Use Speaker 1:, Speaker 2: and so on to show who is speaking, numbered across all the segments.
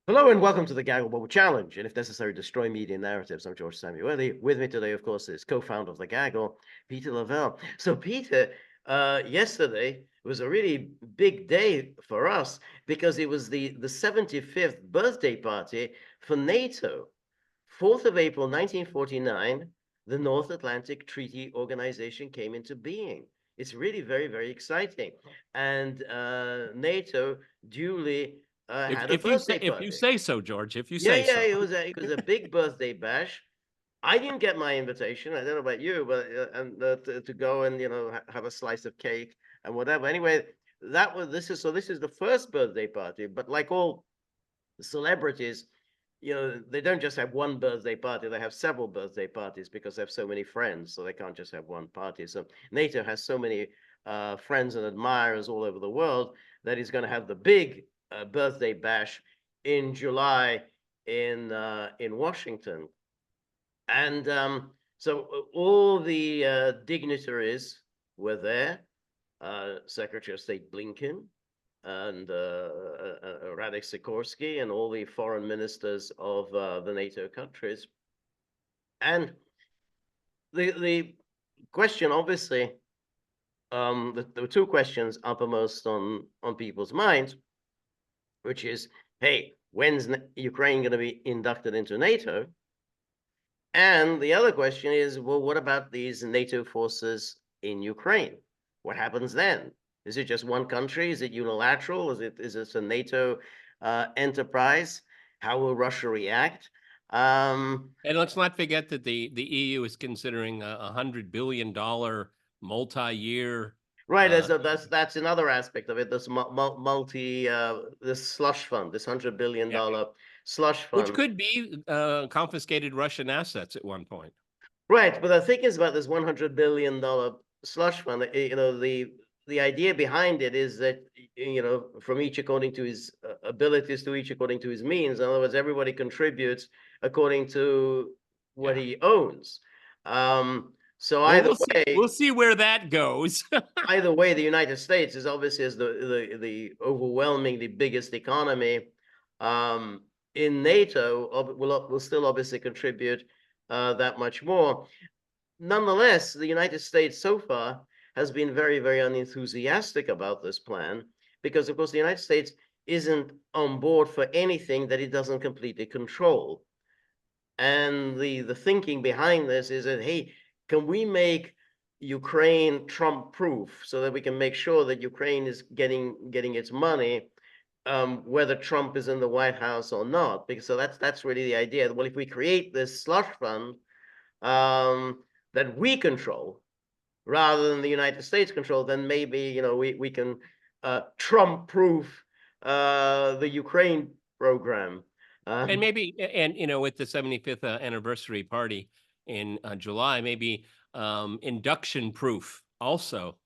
Speaker 1: Hello and welcome to the Gaggle Bubble Challenge, and if necessary, destroy media narratives. I'm George Szamuely. With me today, of course, is co-founder of the Gaggle, Peter Lavelle. So, Peter, yesterday was a really big day for us because it was the 75th birthday party for NATO. 4th of April, 1949, the North Atlantic Treaty Organization came into being. It's really very, very exciting. And NATO duly had a birthday
Speaker 2: If you
Speaker 1: party.
Speaker 2: say so, George, if you
Speaker 1: Yeah,
Speaker 2: say
Speaker 1: yeah,
Speaker 2: so.
Speaker 1: it was a big birthday bash. I didn't get my invitation. I don't know about you, but to go and have a slice of cake and whatever. Anyway, this is the first birthday party. But like all celebrities, they don't just have one birthday party. They have several birthday parties because they have so many friends. So they can't just have one party. So NATO has so many friends and admirers all over the world that he's going to have the big birthday bash in July in Washington. And so all the dignitaries were there. Secretary of State Blinken and Radek Sikorski and all the foreign ministers of the NATO countries. And the question, obviously, there were two questions uppermost on people's minds, which is, hey, when's Ukraine going to be inducted into NATO? And the other question is, well, what about these NATO forces in Ukraine? What happens then? Is it just one country? Is it unilateral? Is it a NATO enterprise? How will Russia react?
Speaker 2: And let's not forget that the EU is considering $100 billion multi-year.
Speaker 1: Right,
Speaker 2: Uh,
Speaker 1: that's another aspect of it. This this slush fund, this $100 billion
Speaker 2: yeah,
Speaker 1: slush
Speaker 2: which
Speaker 1: fund.
Speaker 2: could be confiscated Russian assets at one point.
Speaker 1: Right, but the thing is about this $100 billion slush fund. The idea behind it is that from each according to his abilities, to each according to his means. In other words, everybody contributes according to what
Speaker 2: Yeah.
Speaker 1: he owns. So
Speaker 2: Well,
Speaker 1: either
Speaker 2: we'll
Speaker 1: way,
Speaker 2: see where that goes.
Speaker 1: the United States is obviously as the overwhelmingly biggest economy in NATO. Will still obviously contribute that much more. Nonetheless, the United States so far has been very, very unenthusiastic about this plan because, of course, the United States isn't on board for anything that it doesn't completely control. And the thinking behind this is that, hey, can we make Ukraine Trump-proof so that we can make sure that Ukraine is getting its money, whether Trump is in the White House or not? Because so that's really the idea. Well, if we create this slush fund that we control rather than the United States control, then maybe we can Trump-proof the Ukraine program.
Speaker 2: And maybe, and with the 75th anniversary party in July, maybe induction proof also.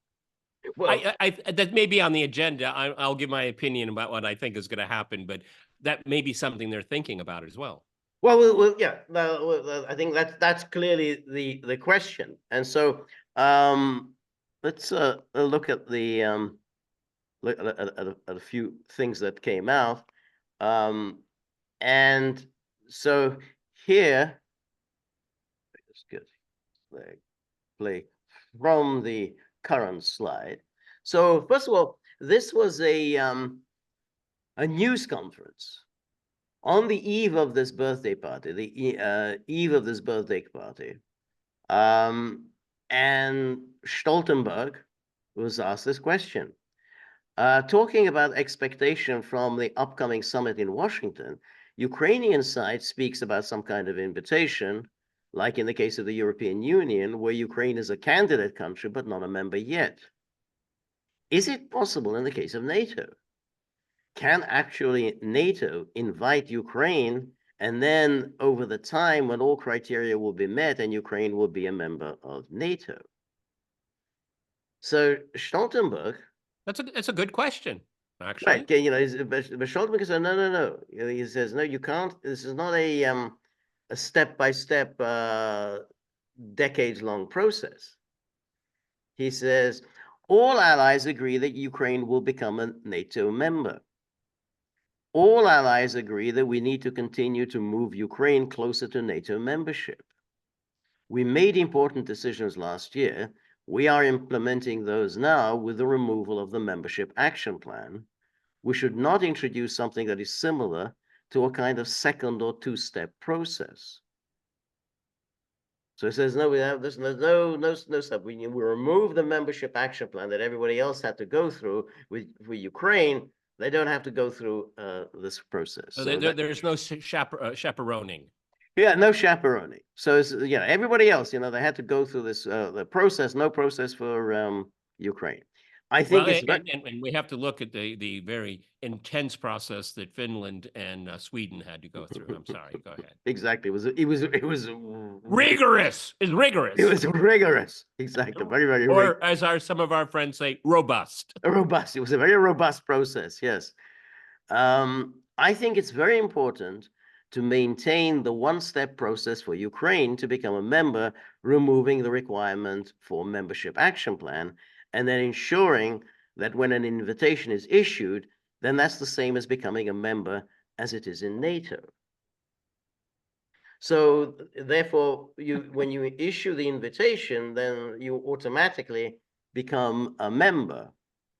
Speaker 1: Well,
Speaker 2: That may be on the agenda. I'll give my opinion about what I think is going to happen, but that may be something they're thinking about as well.
Speaker 1: yeah. I think that's clearly the question. And so let's look at the look at a few things that came out. And so here, it's good. Play from the current slide. So first of all, this was a news conference on the eve of this birthday party, the eve of this birthday party. And Stoltenberg was asked this question. Talking about expectation from the upcoming summit in Washington, Ukrainian side speaks about some kind of invitation, like in the case of the European Union, where Ukraine is a candidate country, but not a member yet. Is it possible in the case of NATO? Can actually NATO invite Ukraine, and then over the time when all criteria will be met and Ukraine will be a member of NATO? So Stoltenberg,
Speaker 2: That's a good question,
Speaker 1: right,
Speaker 2: actually.
Speaker 1: but Stoltenberg said, no. He says, no, you can't. This is not a step-by-step, decades-long process. He says, all allies agree that Ukraine will become a NATO member. all allies agree that we need to continue to move Ukraine closer to NATO membership. We made important decisions last year. We are implementing those now with the removal of the membership action plan. We should not introduce something that is similar to a kind of second or two-step process. So it says, no, there's no step. We remove the membership action plan that everybody else had to go through with Ukraine. They don't have to go through this process.
Speaker 2: So there's no chaperoning.
Speaker 1: Yeah, no chaperoning. So it's, everybody else, they had to go through this the process. No process for Ukraine. I think
Speaker 2: and we have to look at the very intense process that Finland and Sweden had to go through. I'm sorry, go ahead.
Speaker 1: Exactly. It was
Speaker 2: rigorous. It's rigorous.
Speaker 1: It was rigorous. Exactly. Very, very
Speaker 2: or as some of our friends say, robust.
Speaker 1: Robust. It was a very robust process. Yes. I think it's very important to maintain the one-step process for Ukraine to become a member, removing the requirement for membership action plan, and then ensuring that when an invitation is issued, then that's the same as becoming a member as it is in NATO. So therefore, when you issue the invitation, then you automatically become a member.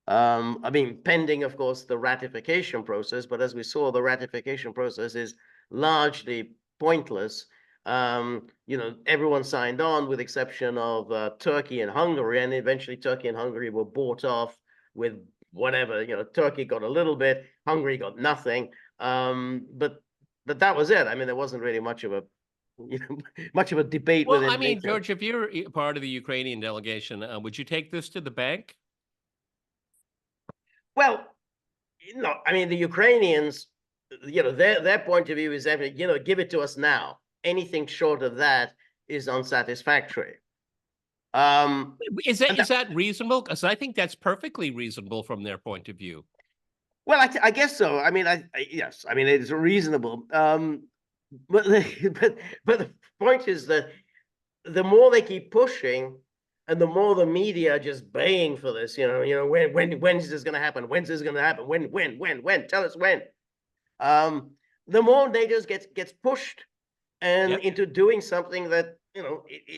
Speaker 1: I mean, pending, of course, the ratification process, but as we saw, the ratification process is largely pointless. Everyone signed on with exception of Turkey and Hungary, and eventually Turkey and Hungary were bought off with whatever. Turkey got a little bit, Hungary got nothing. But that was it. I mean, there wasn't really much of a debate.
Speaker 2: Well, I mean, NATO. George, if you're part of the Ukrainian delegation, would you take this to the bank?
Speaker 1: Well, I mean, the Ukrainians, their point of view is that, give it to us now. Anything short of that is unsatisfactory.
Speaker 2: Is that reasonable? Because I think that's perfectly reasonable from their point of view.
Speaker 1: Well, I guess so. I mean, yes. I mean, it's reasonable. But the point is that the more they keep pushing, and the more the media are just baying for this, when is this going to happen? When's this going to happen? When? Tell us when. The more NATO gets pushed and into doing something that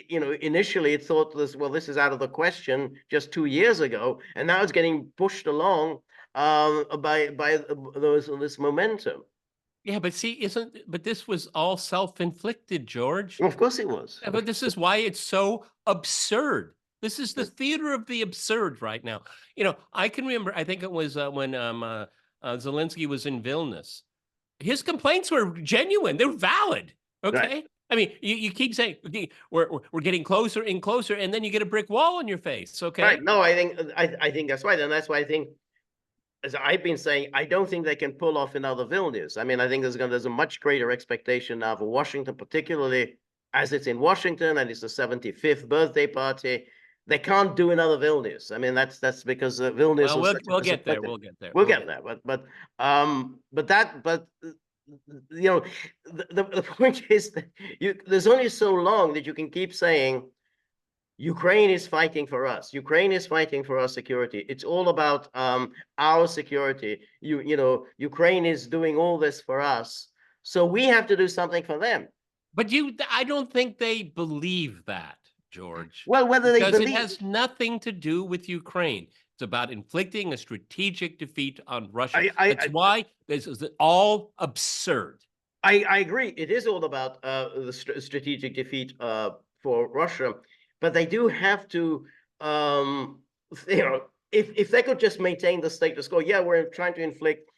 Speaker 1: initially it thought this is out of the question just 2 years ago, and now it's getting pushed along by this momentum.
Speaker 2: Yeah, but see, but this was all self-inflicted, George.
Speaker 1: Well, of course it was.
Speaker 2: But this is why it's so absurd. This is the theater of the absurd right now. I can remember, I think it was when Zelensky was in Vilnius. His complaints were genuine. They were valid. Okay. Right. I mean, you keep saying, okay, we're getting closer and closer, and then you get a brick wall in your face. Okay.
Speaker 1: Right. No, I think that's right. And that's why I think, as I've been saying, I don't think they can pull off another Vilnius. I mean, I think there's a much greater expectation now for Washington, particularly as it's in Washington and it's the 75th birthday party. They can't do another Vilnius. I mean, that's because Vilnius.
Speaker 2: Well, we'll get there. We'll get there.
Speaker 1: We'll get there. But the point is that there's only so long that you can keep saying Ukraine is fighting for us. Ukraine is fighting for our security. It's all about our security. Ukraine is doing all this for us, so we have to do something for them.
Speaker 2: But I don't think they believe that, George.
Speaker 1: Well, because
Speaker 2: it has nothing to do with Ukraine. It's about inflicting a strategic defeat on Russia. That's why this is all absurd.
Speaker 1: I agree. It is all about the strategic defeat for Russia. But they do have to, if they could just maintain the status quo, we're trying to inflict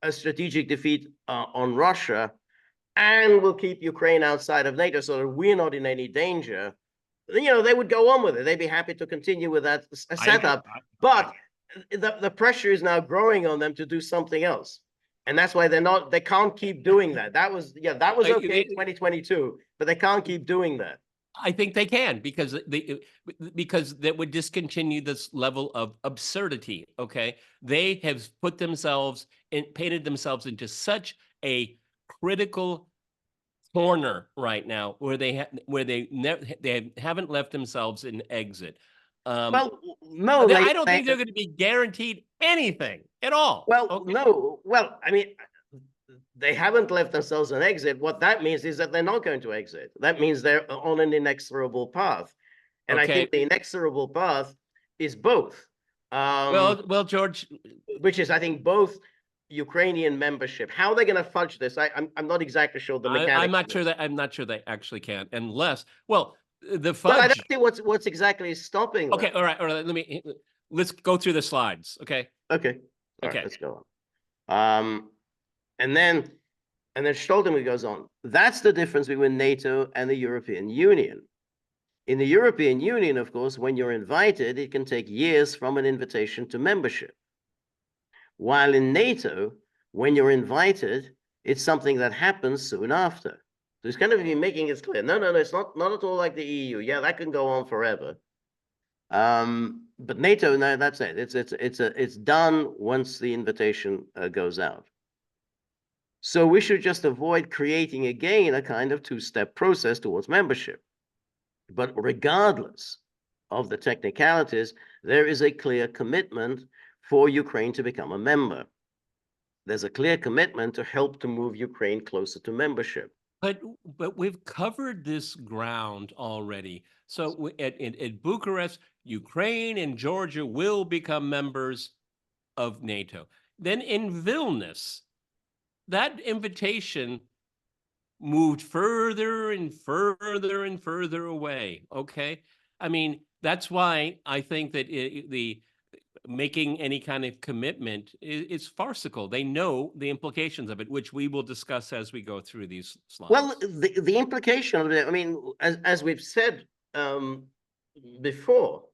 Speaker 1: a strategic defeat on Russia, and we'll keep Ukraine outside of NATO so that we're not in any danger. They would go on with it. They'd be happy to continue with that setup. But the pressure is now growing on them to do something else. And that's why they can't keep doing that. That was okay in 2022, but they can't keep doing that.
Speaker 2: I think they can, because that would discontinue this level of absurdity. Okay, they have put themselves and painted themselves into such a critical corner right now, where they haven't left themselves an exit.
Speaker 1: Well, no,
Speaker 2: I don't think they're going to be guaranteed anything at all.
Speaker 1: Well, okay. No. Well, I mean, they haven't left themselves an exit. What that means is that they're not going to exit. That means they're on an inexorable path. And I
Speaker 2: Okay.
Speaker 1: think the inexorable path is both.
Speaker 2: Well, George,
Speaker 1: Which is, I think, both Ukrainian membership. How they're going to fudge this, I'm not exactly sure the mechanics.
Speaker 2: I'm not sure they actually can, unless, well, the
Speaker 1: Well, I don't
Speaker 2: fudge.
Speaker 1: see what's exactly stopping them.
Speaker 2: Okay, all right. Let's go through the slides. Okay.
Speaker 1: Okay. All
Speaker 2: Okay.
Speaker 1: right, let's go on. And then Stoltenberg goes on. That's the difference between NATO and the European Union. In the European Union, of course, when you're invited, it can take years from an invitation to membership. While in NATO, when you're invited, it's something that happens soon after. So it's kind of making it clear. No, it's not at all like the EU. Yeah, that can go on forever. But NATO, no, that's it. It's done once the invitation goes out. So we should just avoid creating again a kind of two-step process towards membership. But regardless of the technicalities, there is a clear commitment for Ukraine to become a member. There's a clear commitment to help to move Ukraine closer to membership.
Speaker 2: But we've covered this ground already. So at Bucharest, Ukraine and Georgia will become members of NATO. Then in Vilnius, that invitation moved further and further and further away. Okay. I mean, that's why I think that the making any kind of commitment is farcical. They know the implications of it, which we will discuss as we go through these slides.
Speaker 1: Well, the implication of it, I mean, as we've said before,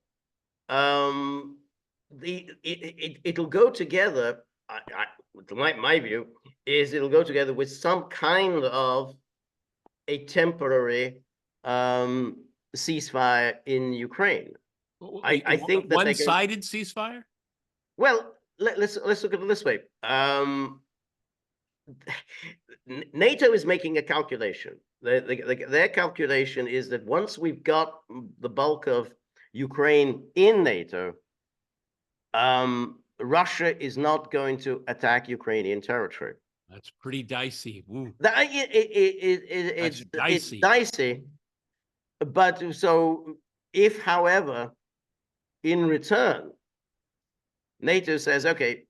Speaker 1: it'll go together. My view is it'll go together with some kind of a temporary ceasefire in Ukraine. I think that
Speaker 2: one-sided ceasefire.
Speaker 1: Well, let's look at it this way. NATO is making a calculation. Their calculation is that once we've got the bulk of Ukraine in NATO, Russia is not going to attack Ukrainian territory.
Speaker 2: That's pretty dicey.
Speaker 1: It's dicey. But so if, however, in return, NATO says, okay,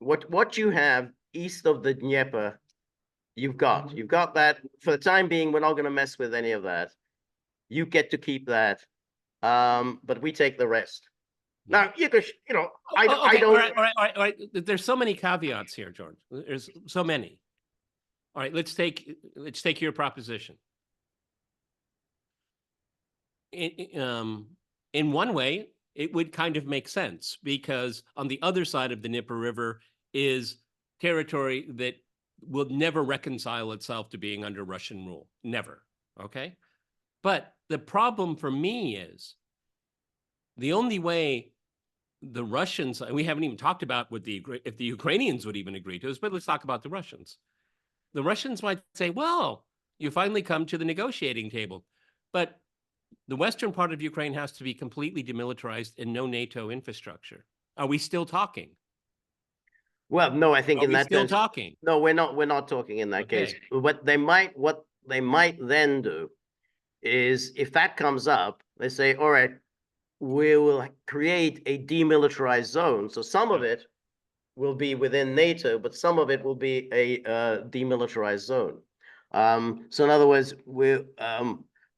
Speaker 1: what you have east of the Dnieper, you've got that for the time being. We're not going to mess with any of that. You get to keep that, but we take the rest. Now you could, I don't.
Speaker 2: All right. There's so many caveats here, George. There's so many. All right, let's take your proposition. In one way, it would kind of make sense because on the other side of the Dnieper River is territory that will never reconcile itself to being under Russian rule. Never. Okay. But the problem for me is the only way the Russians, and we haven't even talked about if the Ukrainians would even agree to this, but let's talk about the Russians. The Russians might say, well, you finally come to the negotiating table, but the western part of Ukraine has to be completely demilitarized and no NATO infrastructure. Are we still talking?
Speaker 1: Well, no, I think in that
Speaker 2: still talking.
Speaker 1: No, we're not talking in that case. What they might then do is, if that comes up, they say, all right, we will create a demilitarized zone. So some of it will be within NATO, but some of it will be a demilitarized zone. So in other words,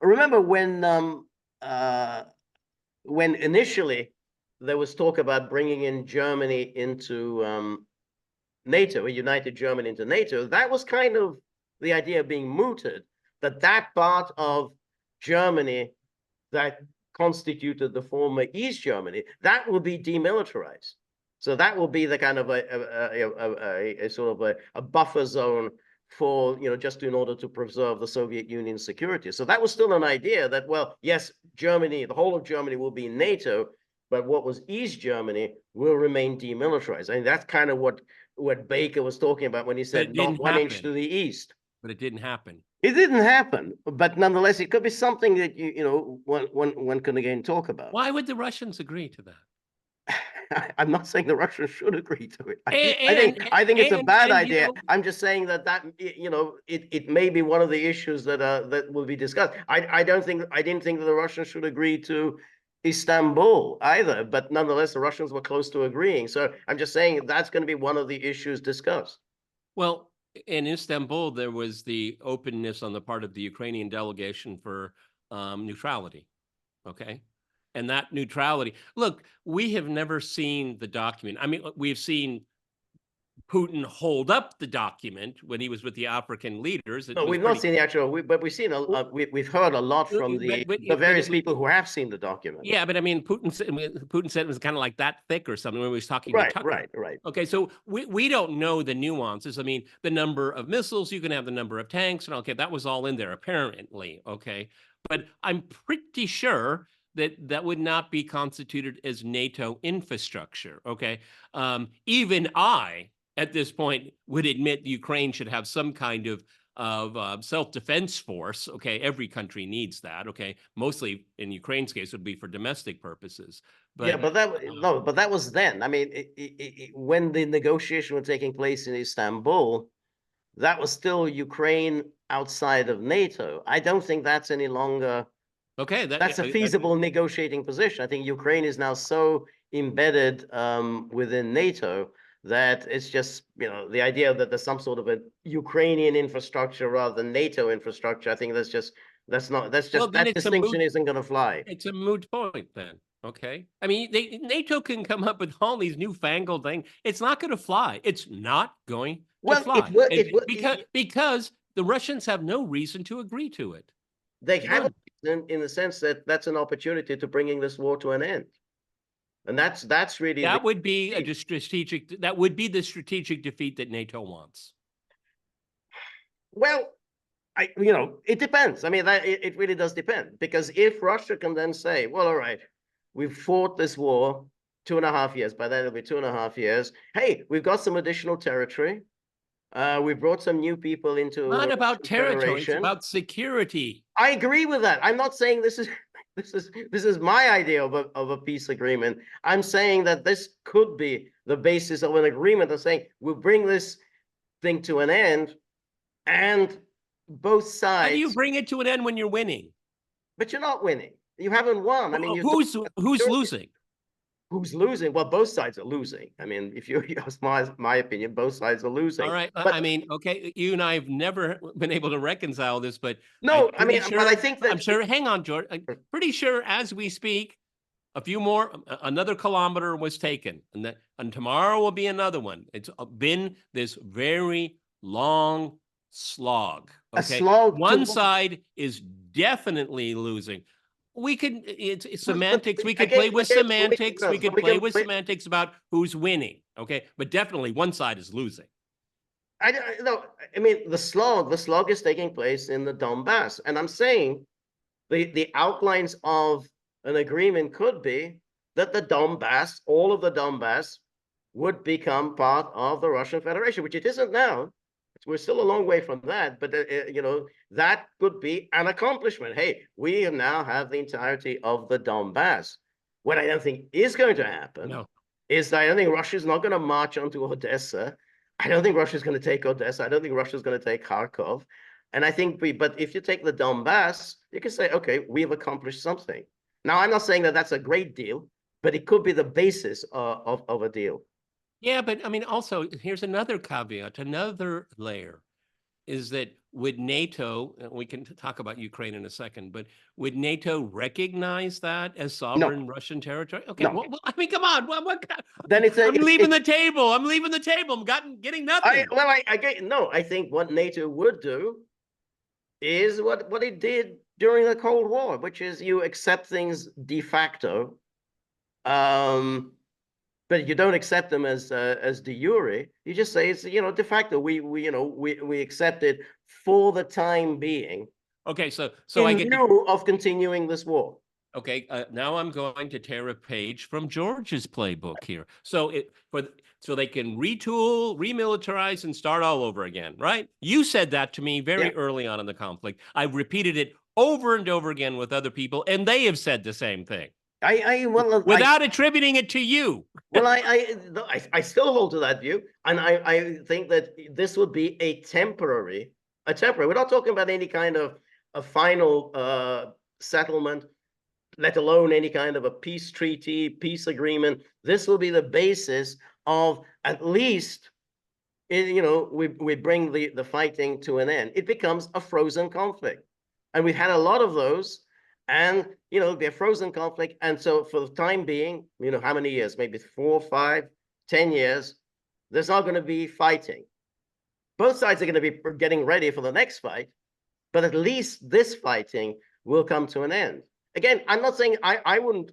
Speaker 1: remember when initially there was talk about bringing in Germany into NATO, a united Germany into NATO, that was kind of the idea being mooted, that part of Germany that constituted the former East Germany, that will be demilitarized. So that will be the kind of a sort of a buffer zone for, just in order to preserve the Soviet Union's security. So that was still an idea that, well, yes, Germany, the whole of Germany will be in NATO, but what was East Germany will remain demilitarized. I mean, that's kind of what Baker was talking about when he said not 1 inch to the east.
Speaker 2: But it didn't happen.
Speaker 1: It didn't happen, but nonetheless, it could be something that one can again talk about.
Speaker 2: Why would the Russians agree to that?
Speaker 1: I'm not saying the Russians should agree to it.
Speaker 2: And
Speaker 1: I think it's a bad
Speaker 2: you
Speaker 1: idea.
Speaker 2: know,
Speaker 1: I'm just saying that it may be one of the issues that will be discussed. I didn't think that the Russians should agree to Istanbul either, but nonetheless, the Russians were close to agreeing. So I'm just saying that's going to be one of the issues discussed.
Speaker 2: well, in Istanbul, there was the openness on the part of the Ukrainian delegation for neutrality. Okay. And that neutrality, look, we have never seen the document. I mean, we've seen Putin hold up the document when he was with the African leaders. It
Speaker 1: No,
Speaker 2: was
Speaker 1: we've not
Speaker 2: pretty.
Speaker 1: seen the actual, but we've seen we've heard a lot from
Speaker 2: But
Speaker 1: the various
Speaker 2: it,
Speaker 1: people who have seen the document.
Speaker 2: yeah, but I mean, Putin said it was kind of like that thick or something when he was talking to
Speaker 1: Right,
Speaker 2: Tucker.
Speaker 1: right, right.
Speaker 2: Okay, so we don't know the nuances. I mean, the number of missiles, you can have the number of tanks, and okay, that was all in there apparently. Okay, but I'm pretty sure that that would not be constituted as NATO infrastructure. Okay, even I at this point would admit Ukraine should have some kind of self-defense force. Okay, every country needs that. Okay, mostly in Ukraine's case would be for domestic purposes.
Speaker 1: Yeah,
Speaker 2: But
Speaker 1: but that was then. I mean, when the negotiation was taking place in Istanbul, that was still Ukraine outside of NATO. I don't think that's any longer.
Speaker 2: okay,
Speaker 1: That's a feasible negotiating position. I think Ukraine is now so embedded within NATO that it's just, the idea that there's some sort of a Ukrainian infrastructure rather than NATO infrastructure. I think
Speaker 2: well, then
Speaker 1: that distinction isn't going to fly.
Speaker 2: it's a moot point then. Okay, I mean, NATO can come up with all these newfangled things. It's not going to fly. It's not going to
Speaker 1: Well,
Speaker 2: fly.
Speaker 1: it
Speaker 2: Because the Russians have no reason to agree to it.
Speaker 1: they have in the sense that that's an opportunity to bringing this war to an end. And that's really
Speaker 2: that would be a strategic. That would be the strategic defeat that NATO wants.
Speaker 1: Well, it depends. I mean, it really does depend, because if Russia can then say, well, all right, we've fought this war 2.5 years. By then it'll be 2.5 years. Hey, we've got some additional territory. We brought some new people into
Speaker 2: Not
Speaker 1: the
Speaker 2: about territory, it's
Speaker 1: Federation.
Speaker 2: about security.
Speaker 1: I agree with that. I'm not saying this is my idea of a peace agreement. I'm saying that this could be the basis of an agreement of saying we'll bring this thing to an end, and both sides.
Speaker 2: How do you bring it to an end when you're winning?
Speaker 1: But you're not winning. You haven't won. I mean,
Speaker 2: who's losing?
Speaker 1: Who's losing? Well, both sides are losing. I mean, if you ask my opinion, both sides are losing.
Speaker 2: All right.
Speaker 1: But,
Speaker 2: I mean, okay, you and I have never been able to reconcile this, but
Speaker 1: no, I mean,
Speaker 2: sure,
Speaker 1: but I think that
Speaker 2: I'm sure. Hang on, George. I'm pretty sure as we speak, another kilometer was taken, and tomorrow will be another one. It's been this very long slog. Okay,
Speaker 1: a slog.
Speaker 2: One side is definitely losing. It's semantics. We could play with semantics. We could play with semantics about who's winning. Okay, but definitely one side is losing.
Speaker 1: I mean, the slog is taking place in the Donbass, and I'm saying the outlines of an agreement could be that the Donbass, all of the Donbass, would become part of the Russian Federation, which it isn't now. We're still a long way from that, but that could be an accomplishment. Hey, we now have the entirety of the Donbass. What I don't think is going to happen is that I don't think Russia's not going to march onto Odessa. I don't think Russia's going to take Odessa. I don't think Russia's going to take Kharkov. And I think but if you take the Donbass, you can say, okay, we've accomplished something. Now, I'm not saying that that's a great deal, but it could be the basis of a deal.
Speaker 2: Yeah, but I mean, also, here's another caveat, another layer, is that would NATO, we can talk about Ukraine in a second, but would NATO recognize that as sovereign Russian territory? Okay, well, I mean, come on.
Speaker 1: Then
Speaker 2: I'm leaving the table. I'm leaving the table. I'm getting nothing.
Speaker 1: I think what NATO would do is what it did during the Cold War, which is you accept things de facto, but you don't accept them as de jure. You just say it's de facto. We accept it for the time being.
Speaker 2: Okay, so
Speaker 1: in lieu of continuing this war.
Speaker 2: Okay, now I'm going to tear a page from George's playbook here. So they can retool, remilitarize, and start all over again, right? You said that to me very early on in the conflict. I've repeated it over and over again with other people, and they have said the same thing. without attributing it to you.
Speaker 1: Well, I still hold to that view, and I think that this would be a temporary. We're not talking about any kind of a final settlement, let alone any kind of a peace treaty, peace agreement. This will be the basis of at least, we bring the fighting to an end. It becomes a frozen conflict, and we've had a lot of those. And they're frozen conflict, and so for the time being, how many years? Maybe 4, 5, 10 years. There's not going to be fighting. Both sides are going to be getting ready for the next fight, but at least this fighting will come to an end. Again, I'm not saying I wouldn't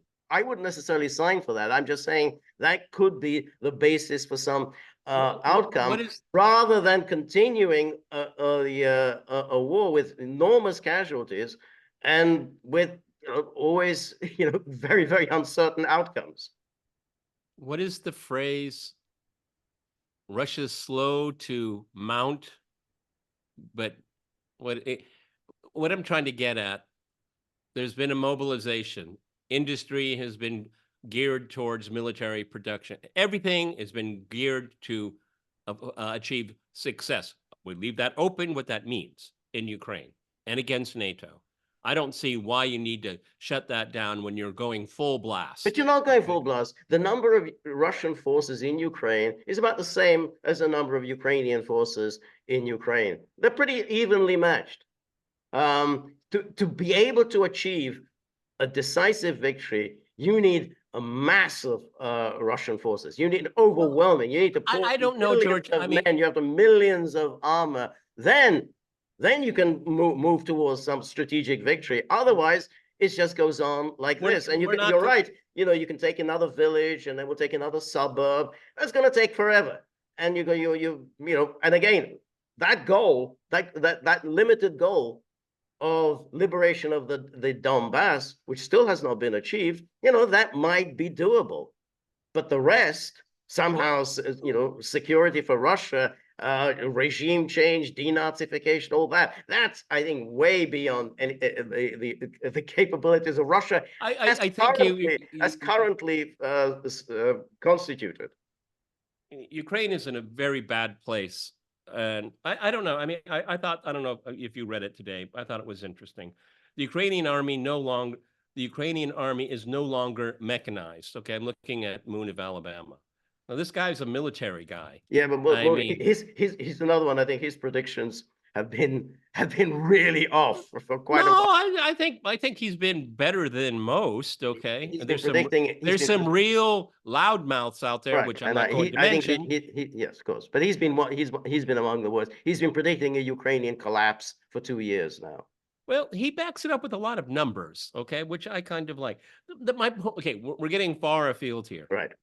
Speaker 1: necessarily sign for that. I'm just saying that could be the basis for some outcome, rather than continuing a war with enormous casualties and with always very, very uncertain outcomes.
Speaker 2: What is the phrase? Russia's slow to mount, but what I'm trying to get at, there's been a mobilization. Industry has been geared towards military production. Everything has been geared to achieve success. We leave that open, what that means in Ukraine and against NATO. I don't see why you need to shut that down when you're going full blast.
Speaker 1: But you're not going full blast. The number of Russian forces in Ukraine is about the same as the number of Ukrainian forces in Ukraine. They're pretty evenly matched. To be able to achieve a decisive victory, you need a massive Russian forces. You need overwhelming. You need to pull
Speaker 2: I don't know, George.
Speaker 1: You have the millions of armor. Then you can move towards some strategic victory. Otherwise, it just goes on like this. And you're right. You can take another village, and then we'll take another suburb. That's going to take forever. And and again, that goal, that limited goal of liberation of the Donbass, which still has not been achieved, that might be doable. But the rest, somehow, security for Russia, regime change, denazification, all that's, I think, way beyond the capabilities of Russia
Speaker 2: I think
Speaker 1: as currently constituted.
Speaker 2: Ukraine is in a very bad place. And I don't know. I mean, I thought, I don't know if you read it today. I thought it was interesting. The Ukrainian army is no longer mechanized. Okay, I'm looking at Moon of Alabama. Now, this guy's a military guy.
Speaker 1: Yeah, but he's another one. I think his predictions have been really off for quite a while.
Speaker 2: I think he's been better than most. Okay, there's some real loudmouths out there, right, which I'm not going to mention.
Speaker 1: Yes, of course, but he's been among the worst. He's been predicting a Ukrainian collapse for 2 years now.
Speaker 2: Well, he backs it up with a lot of numbers. Okay, which I kind of like. We're getting far afield here.
Speaker 1: Right.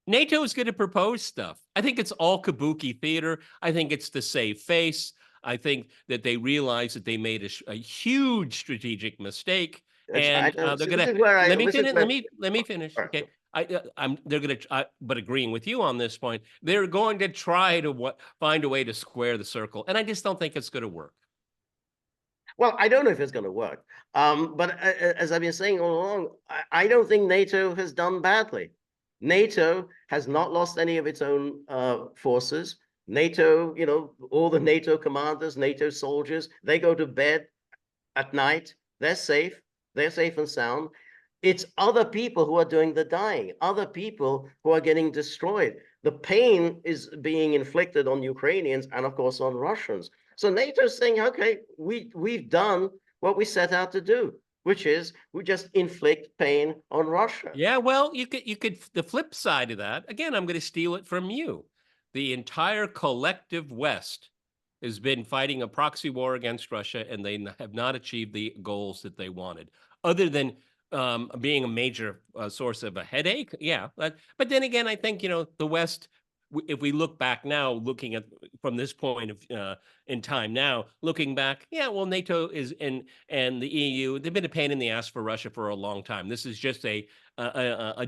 Speaker 2: NATO is going to propose stuff. I think it's all kabuki theater. I think it's to save face. I think that they realize that they made a huge strategic mistake, and they're going to. Let me finish. Okay, they're going to. But agreeing with you on this point, they're going to try to find a way to square the circle, and I just don't think it's going to work.
Speaker 1: Well, I don't know if it's going to work. But as I've been saying all along, I don't think NATO has done badly. NATO has not lost any of its own forces. NATO, all the NATO commanders, NATO soldiers, they go to bed at night. They're safe and sound. It's other people who are doing the dying, other people who are getting destroyed. The pain is being inflicted on Ukrainians and, of course, on Russians. So NATO's saying, okay, we've done what we set out to do, which is we just inflict pain on Russia.
Speaker 2: Yeah, well, you could the flip side of that, again, I'm going to steal it from you. The entire collective West has been fighting a proxy war against Russia, and they have not achieved the goals that they wanted, other than being a major source of a headache. Yeah, but then again, I think, the West, if we look back now, looking at from this point of in time now, looking back, yeah, well, NATO and the EU, they've been a pain in the ass for Russia for a long time. This is just a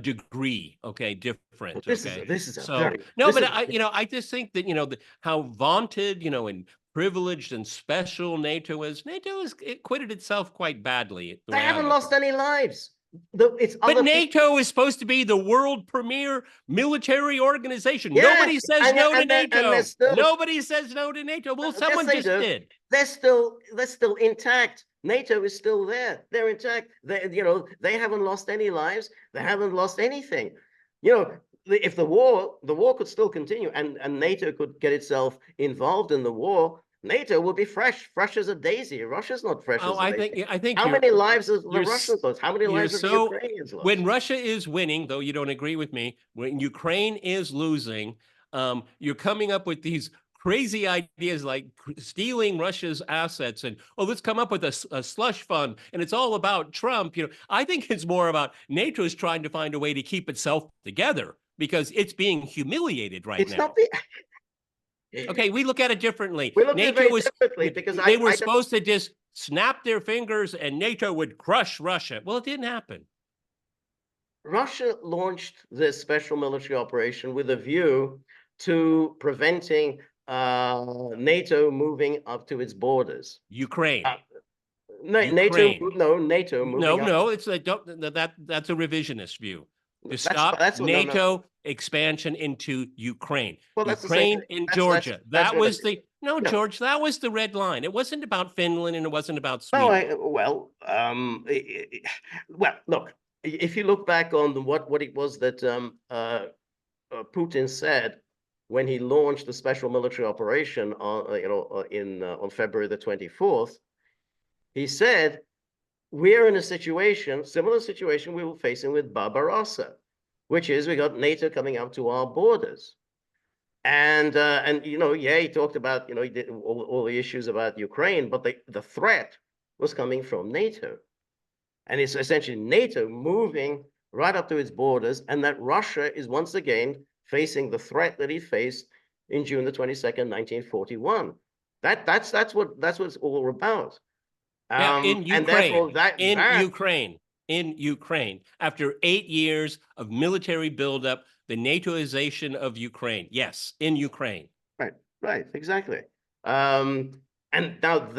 Speaker 2: degree, okay, different.
Speaker 1: This
Speaker 2: okay,
Speaker 1: is
Speaker 2: I just think that how vaunted, in privileged and special NATO is. NATO has acquitted itself quite badly.
Speaker 1: They haven't lost any lives. It's
Speaker 2: But
Speaker 1: other
Speaker 2: NATO is supposed to be the world premier military organization.
Speaker 1: Yeah,
Speaker 2: Nobody says
Speaker 1: and
Speaker 2: no to
Speaker 1: and they're
Speaker 2: NATO.
Speaker 1: still,
Speaker 2: Nobody says no to NATO. Well,
Speaker 1: yes,
Speaker 2: someone
Speaker 1: they
Speaker 2: just
Speaker 1: do.
Speaker 2: did.
Speaker 1: They're still intact. NATO is still there. They're intact. They haven't lost any lives. They haven't lost anything. If the war could still continue, and NATO could get itself involved in the war, NATO will be fresh as a daisy. Russia's not fresh as a daisy.
Speaker 2: I think
Speaker 1: How many lives have the
Speaker 2: you're
Speaker 1: Russians lost? How many lives have the Ukrainians lost?
Speaker 2: When Russia is winning, though you don't agree with me, when Ukraine is losing, you're coming up with these crazy ideas like stealing Russia's assets and, oh, let's come up with a slush fund and it's all about Trump. I think it's more about NATO is trying to find a way to keep itself together because it's being humiliated right now.
Speaker 1: It's not the.
Speaker 2: Okay, we look at it differently.
Speaker 1: We look at it very differently because
Speaker 2: they were supposed to just snap their fingers and NATO would crush Russia. Well, it didn't happen.
Speaker 1: Russia launched this special military operation with a view to preventing NATO moving up to its borders.
Speaker 2: Ukraine.
Speaker 1: NATO moving
Speaker 2: No, it's that's a revisionist view. To stop NATO expansion into Ukraine.
Speaker 1: Well,
Speaker 2: Ukraine and Georgia. George, that was the red line. It wasn't about Finland and it wasn't about Sweden.
Speaker 1: Look, if you look back on what it was that Putin said when he launched the special military operation on February the 24th, he said, we're in a similar situation we were facing with Barbarossa, which is we got NATO coming up to our borders. And he talked about, he did all the issues about Ukraine, but the threat was coming from NATO. And it's essentially NATO moving right up to its borders, and that Russia is once again facing the threat that he faced in June the 22nd, 1941. That's what it's all about.
Speaker 2: In Ukraine, after 8 years of military buildup, the NATOization of Ukraine. Yes, in Ukraine.
Speaker 1: Right, exactly. And now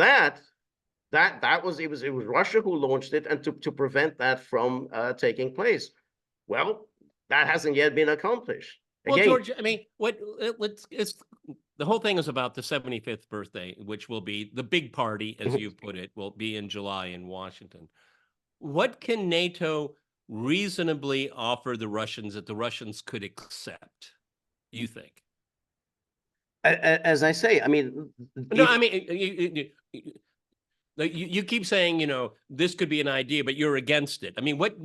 Speaker 1: it was Russia who launched it, and to prevent that from taking place. Well, that hasn't yet been accomplished.
Speaker 2: Well, George, I mean, the whole thing is about the 75th birthday, which will be the big party, as you put it, will be in July in Washington. What can NATO reasonably offer the Russians that the Russians could accept, you think?
Speaker 1: As I say, I mean...
Speaker 2: You keep saying, this could be an idea, but you're against it. I mean, what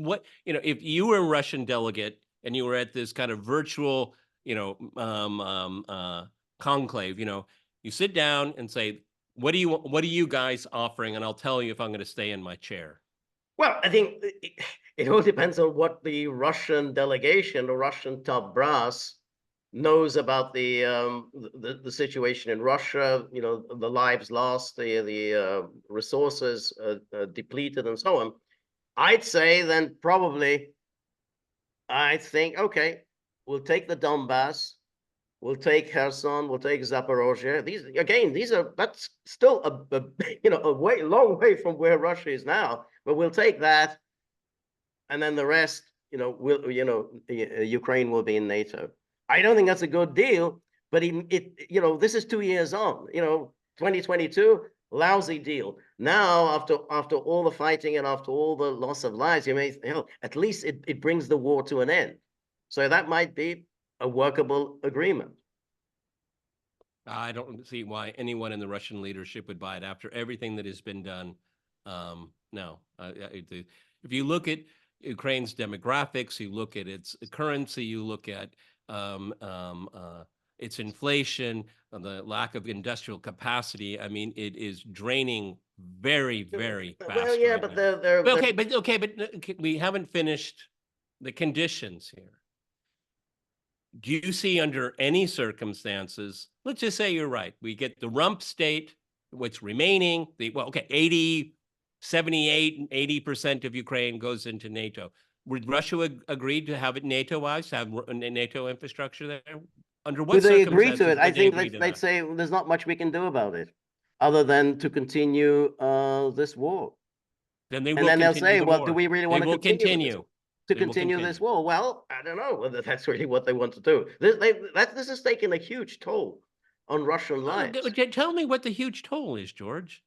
Speaker 2: if you were a Russian delegate and you were at this kind of virtual, conclave, you sit down and say, what are you guys offering? And I'll tell you if I'm going to stay in my chair.
Speaker 1: Well, I think it all depends on what the Russian delegation, the Russian top brass, knows about the situation in Russia. The lives lost, the resources depleted, and so on. I'd say then probably, I think, okay, we'll take the Donbass, we'll take Kherson, we'll take Zaporozhye. That's still a long way from where Russia is now, but we'll take that, and then the rest, Ukraine will be in NATO. I don't think that's a good deal, but this is 2 years on. 2022, lousy deal. Now, after all the fighting and after all the loss of lives, at least it brings the war to an end. So that might be a workable agreement.
Speaker 2: I don't see why anyone in the Russian leadership would buy it after everything that has been done. No, if you look at Ukraine's demographics, you look at its currency, you look at its inflation, the lack of industrial capacity. I mean, it is draining very, very fast.
Speaker 1: Well, yeah,
Speaker 2: right
Speaker 1: but
Speaker 2: but we haven't finished the conditions here. Do you see under any circumstances, let's just say you're right, we get the rump state, what's remaining, 80, 78, 80% of Ukraine goes into NATO. Would Russia agree to have it NATO-wise, have a NATO infrastructure there? Under what
Speaker 1: Would they agree
Speaker 2: circumstances
Speaker 1: to it? I
Speaker 2: would they
Speaker 1: think
Speaker 2: agree to
Speaker 1: they'd
Speaker 2: that?
Speaker 1: say, well, there's not much we can do about it. other than to continue this war.
Speaker 2: Then they
Speaker 1: And
Speaker 2: will
Speaker 1: then they'll
Speaker 2: continue
Speaker 1: say,
Speaker 2: the
Speaker 1: well, do
Speaker 2: war.
Speaker 1: we really
Speaker 2: They
Speaker 1: want to
Speaker 2: will
Speaker 1: continue with this?
Speaker 2: continue.
Speaker 1: To
Speaker 2: They will
Speaker 1: continue this
Speaker 2: continue.
Speaker 1: war? Well, I don't know whether that's really what they want to do. This has taken a huge toll on Russian lives.
Speaker 2: Tell me what the huge toll is, George.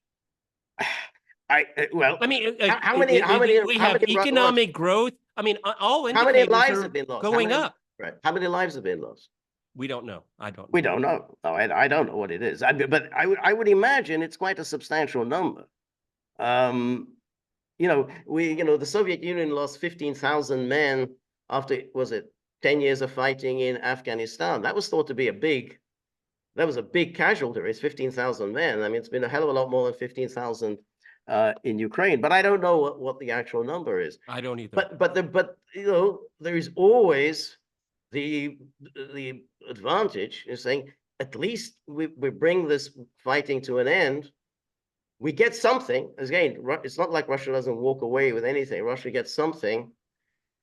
Speaker 1: Well,
Speaker 2: I mean,
Speaker 1: how many
Speaker 2: we have economic growth. I mean, all
Speaker 1: how many
Speaker 2: indicators
Speaker 1: lives
Speaker 2: are
Speaker 1: have been lost?
Speaker 2: going up.
Speaker 1: Right? How many lives have been lost?
Speaker 2: We don't know. I don't know.
Speaker 1: We don't know. No, I don't know what it is. But I would imagine it's quite a substantial number. The Soviet Union lost 15,000 men after, was it 10 years of fighting in Afghanistan? That was thought to be that was a big casualty. It's 15,000 men. I mean, it's been a hell of a lot more than 15,000 in Ukraine, but I don't know what the actual number is.
Speaker 2: I don't either.
Speaker 1: But there is always the advantage in saying, at least we bring this fighting to an end. We get something. Again, it's not like Russia doesn't walk away with anything. Russia gets something.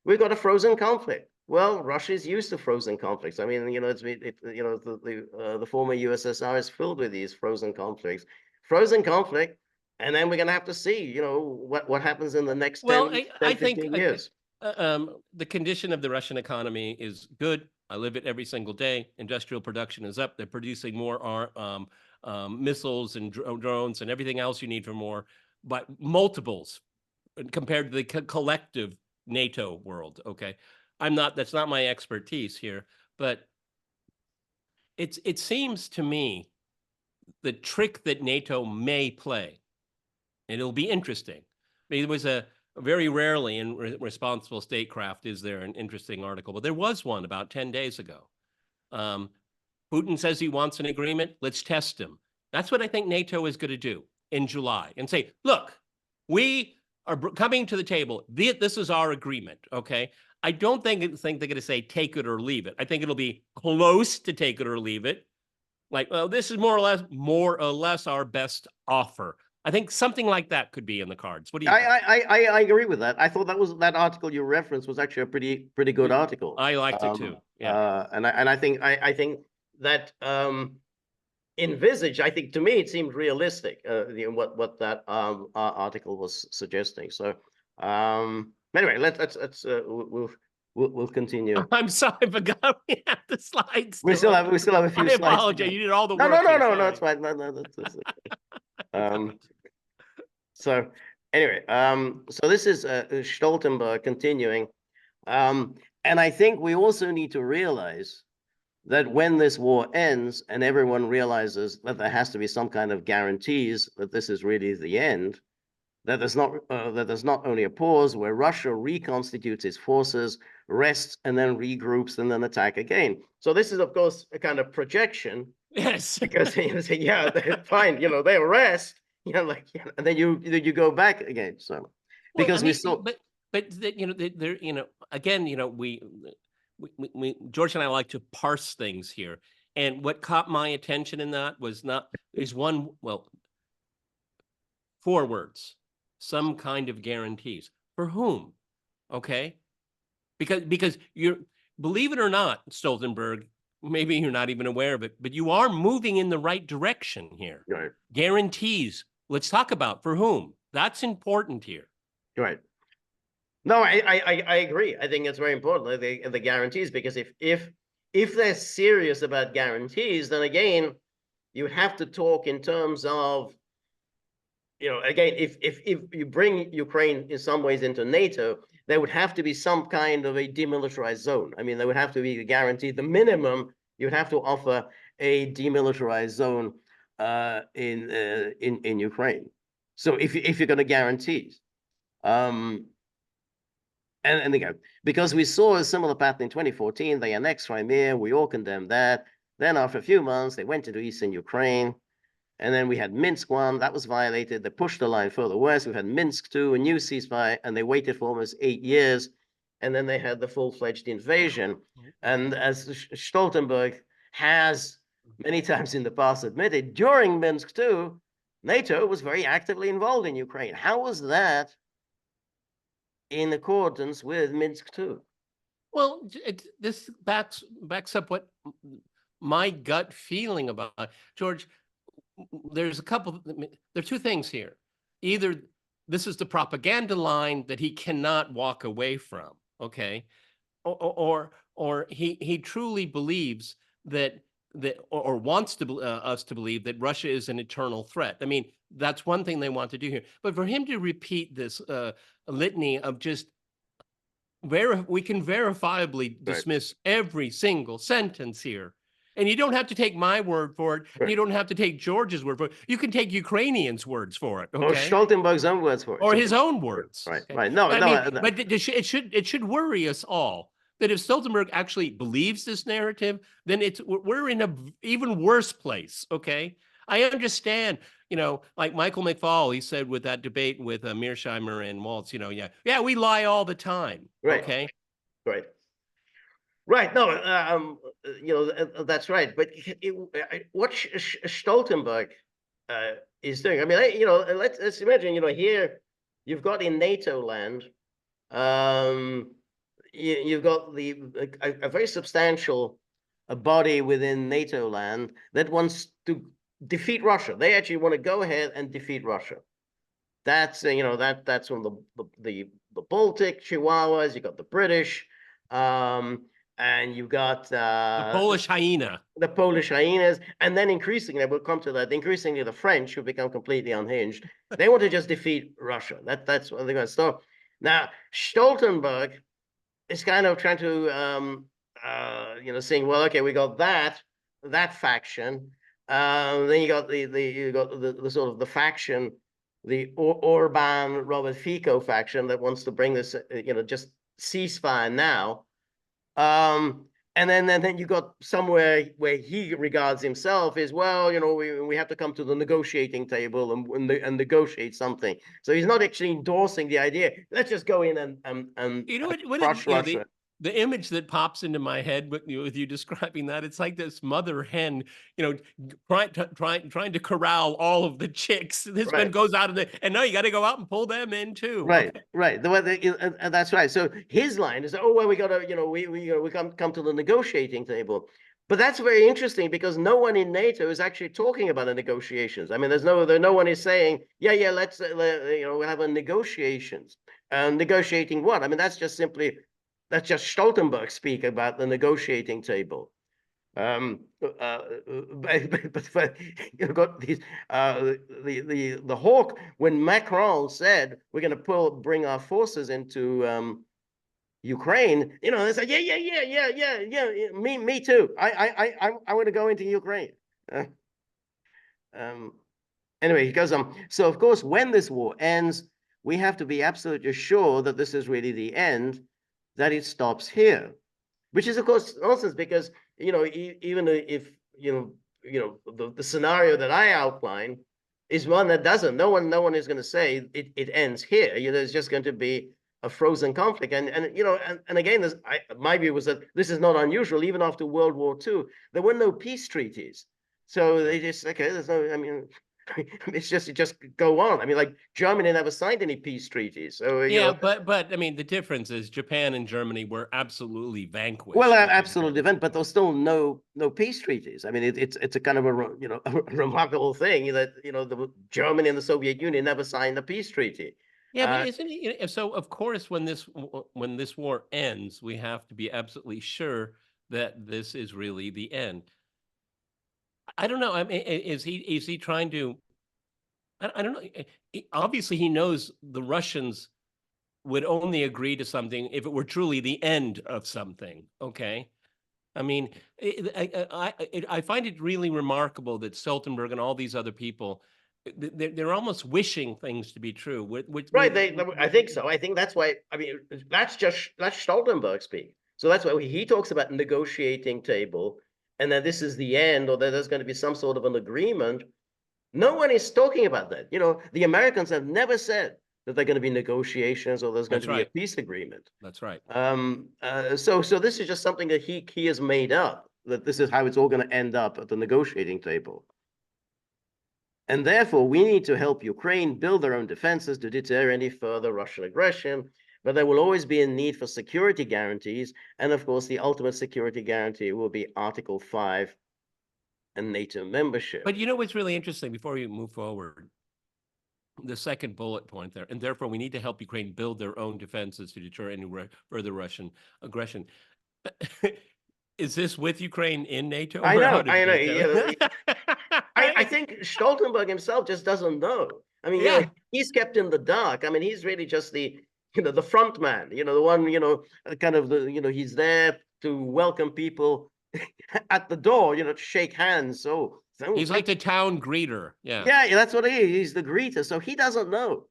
Speaker 1: We've got a frozen conflict. Well, Russia is used to frozen conflicts. I mean, the former USSR is filled with these frozen conflicts. Frozen conflict, and then we're going to have to see, what happens in the next 10,
Speaker 2: I
Speaker 1: 15
Speaker 2: think
Speaker 1: years.
Speaker 2: The condition of the Russian economy is good. I live it every single day. Industrial production is up. They're producing more missiles and drones and everything else you need for more, but multiples compared to the collective NATO world. Okay. That's not my expertise here, but it seems to me the trick that NATO may play, and it'll be interesting. I mean, it was very rarely in responsible statecraft is there an interesting article, but there was one about 10 days ago. Putin says he wants an agreement. Let's test him. That's what I think NATO is going to do in July and say, look, we are coming to the table. This is our agreement. Okay. I don't think they're going to say take it or leave it. I think it'll be close to take it or leave it. Like, well, this is more or less our best offer. I think something like that could be in the cards. What do you think?
Speaker 1: I agree with that. I thought that article you referenced was actually a pretty good article.
Speaker 2: I liked it too. Yeah.
Speaker 1: And I think that envisage. I think to me it seemed realistic. What that article was suggesting. So anyway, let's we'll continue.
Speaker 2: I'm sorry, I forgot we have the slides.
Speaker 1: We still have a few slides.
Speaker 2: I apologize. You did all the work.
Speaker 1: No, it's fine. No, that's so anyway, so this is Stoltenberg continuing. And I think we also need to realize that when this war ends and everyone realizes that there has to be some kind of guarantees that this is really the end, that there's not only a pause where Russia reconstitutes its forces, rests, and then regroups and then attack again. So this is, of course, a kind of projection.
Speaker 2: Yes.
Speaker 1: Because you say, yeah, fine, they rest, and then you go back again. So because we saw,
Speaker 2: but there, again, we George and I like to parse things here, and what caught my attention in that was four words: some kind of guarantees. For whom? Okay, because believe it or not, Stoltenberg, maybe you're not even aware of it, but you are moving in the right direction here.
Speaker 1: Right. Guarantees.
Speaker 2: Let's talk about for whom. That's important here.
Speaker 1: Right. No, I agree. I think it's very important, the guarantees, because if they're serious about guarantees, then again, you have to talk in terms of, again, if you bring Ukraine in some ways into NATO, there would have to be some kind of a demilitarized zone. I mean, there would have to be a guarantee. The minimum, you'd have to offer a demilitarized zone in Ukraine. So if you're going to guarantee, and again, because we saw a similar pattern in 2014, they annexed Crimea, we all condemned that. Then after a few months, they went into eastern Ukraine. And then we had Minsk 1, that was violated. They pushed the line further west. We had Minsk 2, a new ceasefire, and they waited for almost 8 years. And then they had the full-fledged invasion. And as Stoltenberg has many times in the past admitted, during Minsk 2, NATO was very actively involved in Ukraine. How was that in accordance with Minsk 2?
Speaker 2: Well, this backs up what my gut feeling about George. there's a couple, there are two things here. Either this is the propaganda line that he cannot walk away from, okay? Or he truly believes that or wants to us to believe that Russia is an eternal threat. I mean, that's one thing they want to do here. But for him to repeat this litany of just we can verifiably
Speaker 1: Right.
Speaker 2: dismiss every single sentence here. And you don't have to take my word for it. And you don't have to take George's word for it. You can take Ukrainians' words for it.
Speaker 1: Or
Speaker 2: Okay.
Speaker 1: Stoltenberg's own words for it.
Speaker 2: Or
Speaker 1: So
Speaker 2: his own words.
Speaker 1: right,
Speaker 2: Okay.
Speaker 1: right. No,
Speaker 2: I
Speaker 1: no,
Speaker 2: mean, but it should worry us all that if Stoltenberg actually believes this narrative, then we're in a even worse place. Okay. I understand, like Michael McFaul, he said with that debate with Mearsheimer and Waltz, yeah, we lie all the time.
Speaker 1: right,
Speaker 2: Okay.
Speaker 1: right. Right. No, that's right. But what Stoltenberg is doing, I mean, let's imagine, here you've got in NATO land, you've got a very substantial body within NATO land that wants to defeat Russia. They actually want to go ahead and defeat Russia. That's that's from the Baltic Chihuahuas. You got the British. And you've got
Speaker 2: the Polish hyena.
Speaker 1: The Polish hyenas, and then increasingly, we'll come to that, increasingly the French, who become completely unhinged. They want to just defeat Russia. That's what they're going to start. Now, Stoltenberg is kind of trying to, saying, well, okay, we got that faction. Then you got the sort of the faction, the Orban Robert Fico faction that wants to bring this, just ceasefire now. And then you got somewhere where he regards himself as, well, we have to come to the negotiating table and negotiate something. So he's not actually endorsing the idea. Let's just go in and crush Russia.
Speaker 2: The image that pops into my head with you describing that, it's like this mother hen, trying to corral all of the chicks. This one goes out and now you got to go out and pull them in too.
Speaker 1: Right,
Speaker 2: okay.
Speaker 1: Right. That's right. So his line is, oh well, we got to, we come to the negotiating table. But that's very interesting because no one in NATO is actually talking about the negotiations. I mean, no one is saying, yeah, let's we'll have a negotiations. Negotiating what? I mean, that's just Stoltenberg speak about the negotiating table. But you've got these the hawk when Macron said we're going to bring our forces into Ukraine. They said yeah. Me too. I want to go into Ukraine. Anyway, he goes on. So of course, when this war ends, we have to be absolutely sure that this is really the end, that it stops here, which is of course nonsense because even if the scenario that I outline is one that doesn't. No one is going to say it ends here. There's just going to be a frozen conflict, and again, my view was that this is not unusual. Even after World War II, there were no peace treaties, so they just there's no. I mean, it just go on. I mean, like Germany never signed any peace treaties. So
Speaker 2: but I mean, the difference is Japan and Germany were absolutely vanquished.
Speaker 1: Well, absolutely, but there's still no peace treaties. I mean, it's a kind of a remarkable thing that the Germany and the Soviet Union never signed a peace treaty.
Speaker 2: Yeah, but isn't it? So of course, when this war ends, we have to be absolutely sure that this is really the end. I don't know. I mean, is he trying to? I don't know. Obviously, he knows the Russians would only agree to something if it were truly the end of something. Okay. I mean, I find it really remarkable that Stoltenberg and all these other people, they're almost wishing things to be true.
Speaker 1: Right. I think so. I think that's why. I mean, that's Stoltenberg speak. So that's why he talks about negotiating table, and that this is the end, or that there's going to be some sort of an agreement. No one is talking about that. The Americans have never said that there are going to be negotiations or there's going to be a peace agreement.
Speaker 2: That's right.
Speaker 1: So this is just something that he has made up, that this is how it's all going to end up at the negotiating table. And therefore, we need to help Ukraine build their own defenses to deter any further Russian aggression. But there will always be a need for security guarantees. And of course, the ultimate security guarantee will be Article 5 and NATO membership.
Speaker 2: But you know what's really interesting before we move forward? The second bullet point there, and therefore we need to help Ukraine build their own defenses to deter any further Russian aggression. Is this with Ukraine in NATO, or out of
Speaker 1: I know.
Speaker 2: NATO?
Speaker 1: I think Stoltenberg himself just doesn't know. I mean,
Speaker 2: Yeah.
Speaker 1: he's kept in the dark. I mean, he's really just the, the front man, the one, kind of the, he's there to welcome people at the door, to shake hands. So
Speaker 2: He's like the town greeter. Yeah.
Speaker 1: yeah, that's what he is. He's the greeter. So he doesn't know,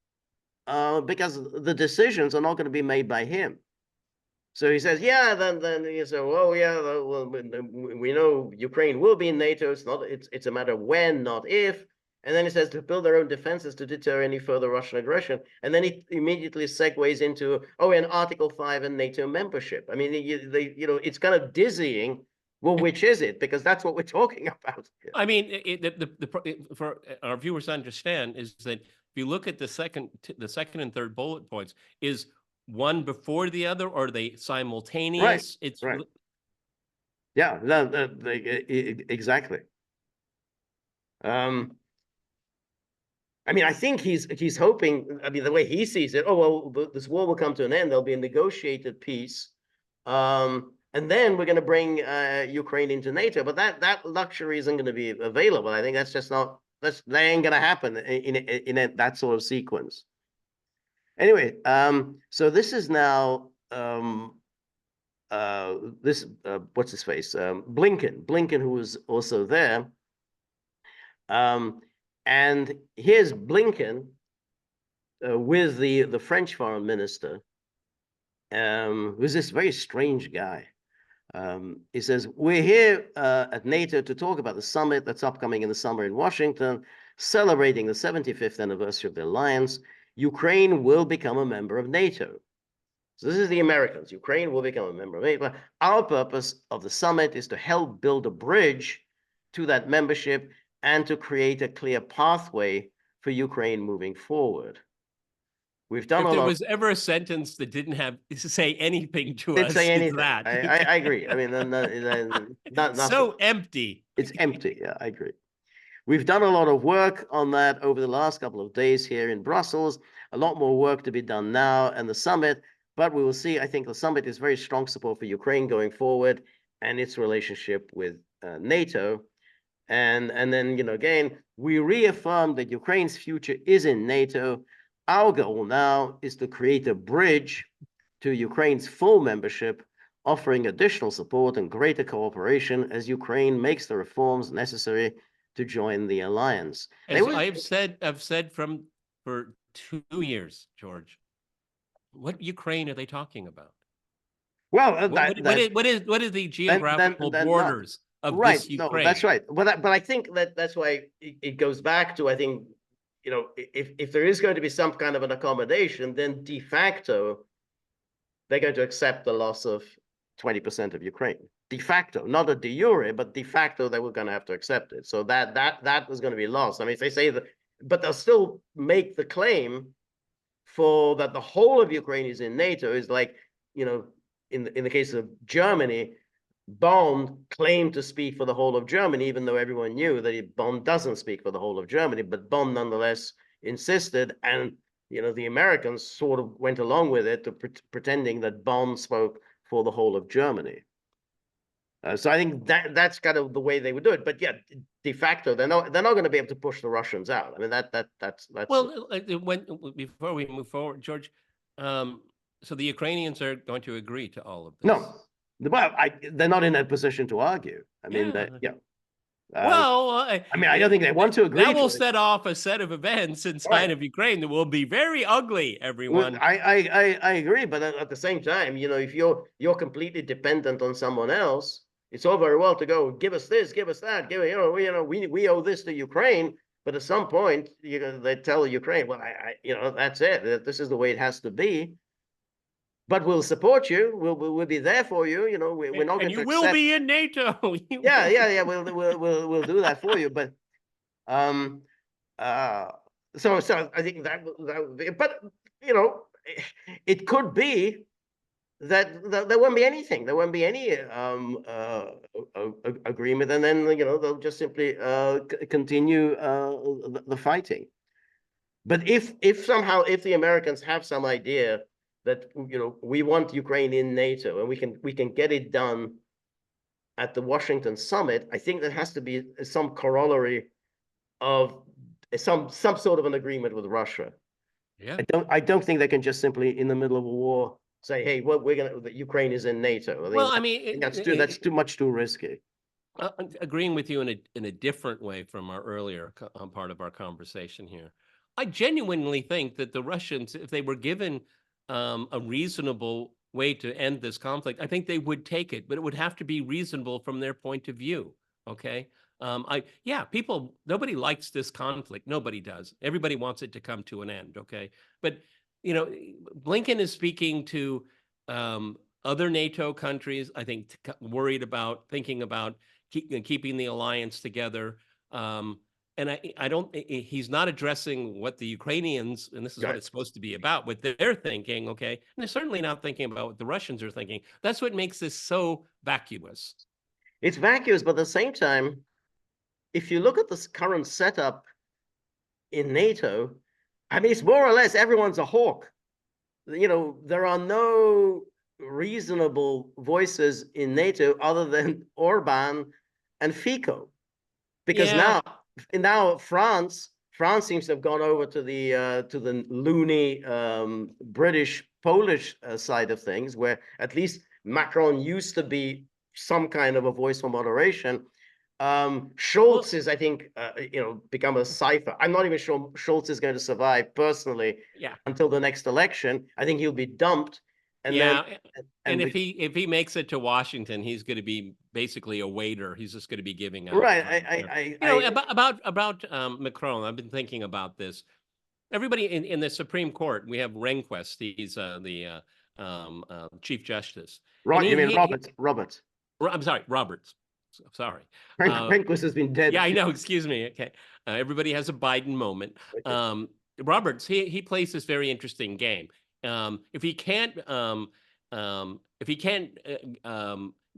Speaker 1: because the decisions are not going to be made by him. So he says, yeah, then you say, well, yeah, well, we know Ukraine will be in NATO. It's a matter of when, not if. And then he says to build their own defenses to deter any further Russian aggression. And then he immediately segues into, and Article 5 and NATO membership. I mean, it's kind of dizzying. Well, which is it? Because that's what we're talking about.
Speaker 2: I mean, for our viewers to understand is that if you look at the second and third bullet points, is one before the other, or are they simultaneous?
Speaker 1: Right,
Speaker 2: It's
Speaker 1: right. Yeah, exactly. I mean, I think he's hoping. I mean, the way he sees it, this war will come to an end. There'll be a negotiated peace, and then we're going to bring Ukraine into NATO. But that luxury isn't going to be available. I think that's just not. That ain't going to happen in that sort of sequence. Anyway, so this is now what's his face? Blinken, who was also there. And here's Blinken with the French foreign minister, who's this very strange guy. He says, we're here at NATO to talk about the summit that's upcoming in the summer in Washington, celebrating the 75th anniversary of the alliance. Ukraine will become a member of NATO. So this is the Americans. Ukraine will become a member of NATO. Our purpose of the summit is to help build a bridge to that membership and to create a clear pathway for Ukraine moving forward. We've done
Speaker 2: if there was ever a sentence that didn't have to say anything to us,
Speaker 1: say anything.
Speaker 2: That.
Speaker 1: I agree. I mean, not
Speaker 2: so empty.
Speaker 1: It's empty. Yeah, I agree. We've done a lot of work on that over the last couple of days here in Brussels. A lot more work to be done now and the summit, but we will see. I think the summit is very strong support for Ukraine going forward and its relationship with NATO. And then, again, we reaffirm that Ukraine's future is in NATO. Our goal now is to create a bridge to Ukraine's full membership, offering additional support and greater cooperation as Ukraine makes the reforms necessary to join the alliance.
Speaker 2: As I've said for 2 years, George, what Ukraine are they talking about?
Speaker 1: Well,
Speaker 2: what is the geographical borders of this Ukraine?
Speaker 1: No, that's right. But I think that's why it goes back to, I think, if there is going to be some kind of an accommodation, then de facto they're going to accept the loss of 20% of Ukraine. De facto, not a de jure, but de facto, they were going to have to accept it. So that was going to be lost. I mean, if they say that, but they'll still make the claim for that the whole of Ukraine is in NATO. Is like, in the case of Germany, Bonn claimed to speak for the whole of Germany, even though everyone knew that Bonn doesn't speak for the whole of Germany, but Bonn nonetheless insisted, and the Americans sort of went along with it, to pretending that Bonn spoke for the whole of Germany. So I think that's kind of the way they would do it. But yeah, de facto, they're not going to be able to push the Russians out. I mean, that's
Speaker 2: well. Before we move forward, George, so the Ukrainians are going to agree to all of this?
Speaker 1: No. Well, they're not in a position to argue. I mean, yeah. I mean, I don't think they want to agree.
Speaker 2: That will set off a set of events inside of Ukraine that will be very ugly, everyone.
Speaker 1: Well, I agree, but at the same time, if you're completely dependent on someone else, it's all very well to go, give us this, give us that, we owe this to Ukraine, but at some point, they tell Ukraine, well, that's it. This is the way it has to be. But we'll support you. We'll be there for you. We're not going to.
Speaker 2: You will be in NATO.
Speaker 1: Yeah. We'll do that for you. But so I think that. But it could be that there won't be anything. There won't be any agreement, and then they'll just simply continue the fighting. But if somehow if the Americans have some idea that we want Ukraine in NATO and we can get it done at the Washington summit, I think there has to be some corollary of some sort of an agreement with Russia.
Speaker 2: Yeah.
Speaker 1: I don't think they can just simply in the middle of a war say, hey, well, Ukraine is in NATO.
Speaker 2: Well, I
Speaker 1: I
Speaker 2: mean,
Speaker 1: think that's too much too risky.
Speaker 2: agreeing with you in a different way from our earlier part of our conversation here. I genuinely think that the Russians, if they were given a reasonable way to end this conflict, I think they would take it, but it would have to be reasonable from their point of view. Okay. People, nobody likes this conflict. Nobody does. Everybody wants it to come to an end. Okay. But, Blinken is speaking to other NATO countries, I think, worried about, thinking about keeping the alliance together. And I don't, he's not addressing what the Ukrainians, and this is what it's supposed to be about, what they're thinking, okay? And they're certainly not thinking about what the Russians are thinking. That's what makes this so vacuous.
Speaker 1: It's vacuous, but at the same time, if you look at this current setup in NATO, I mean, it's more or less everyone's a hawk. There are no reasonable voices in NATO other than Orban and Fico, because now France seems to have gone over to the loony British Polish side of things, where at least Macron used to be some kind of a voice for moderation. Scholz is, I think, become a cipher. I'm not even sure Scholz is going to survive personally until the next election. I think he'll be dumped. And
Speaker 2: if he makes it to Washington, he's going to be basically a waiter. He's just going to be giving out.
Speaker 1: Right.
Speaker 2: About Macron, I've been thinking about this. Everybody in the Supreme Court, we have Rehnquist. He's the Chief Justice.
Speaker 1: Right. You mean Roberts?
Speaker 2: I'm sorry, Roberts. Sorry.
Speaker 1: Rehnquist has been dead.
Speaker 2: Yeah, I know. Excuse me. Okay. Everybody has a Biden moment. Okay. Roberts, he plays this very interesting game. If he can't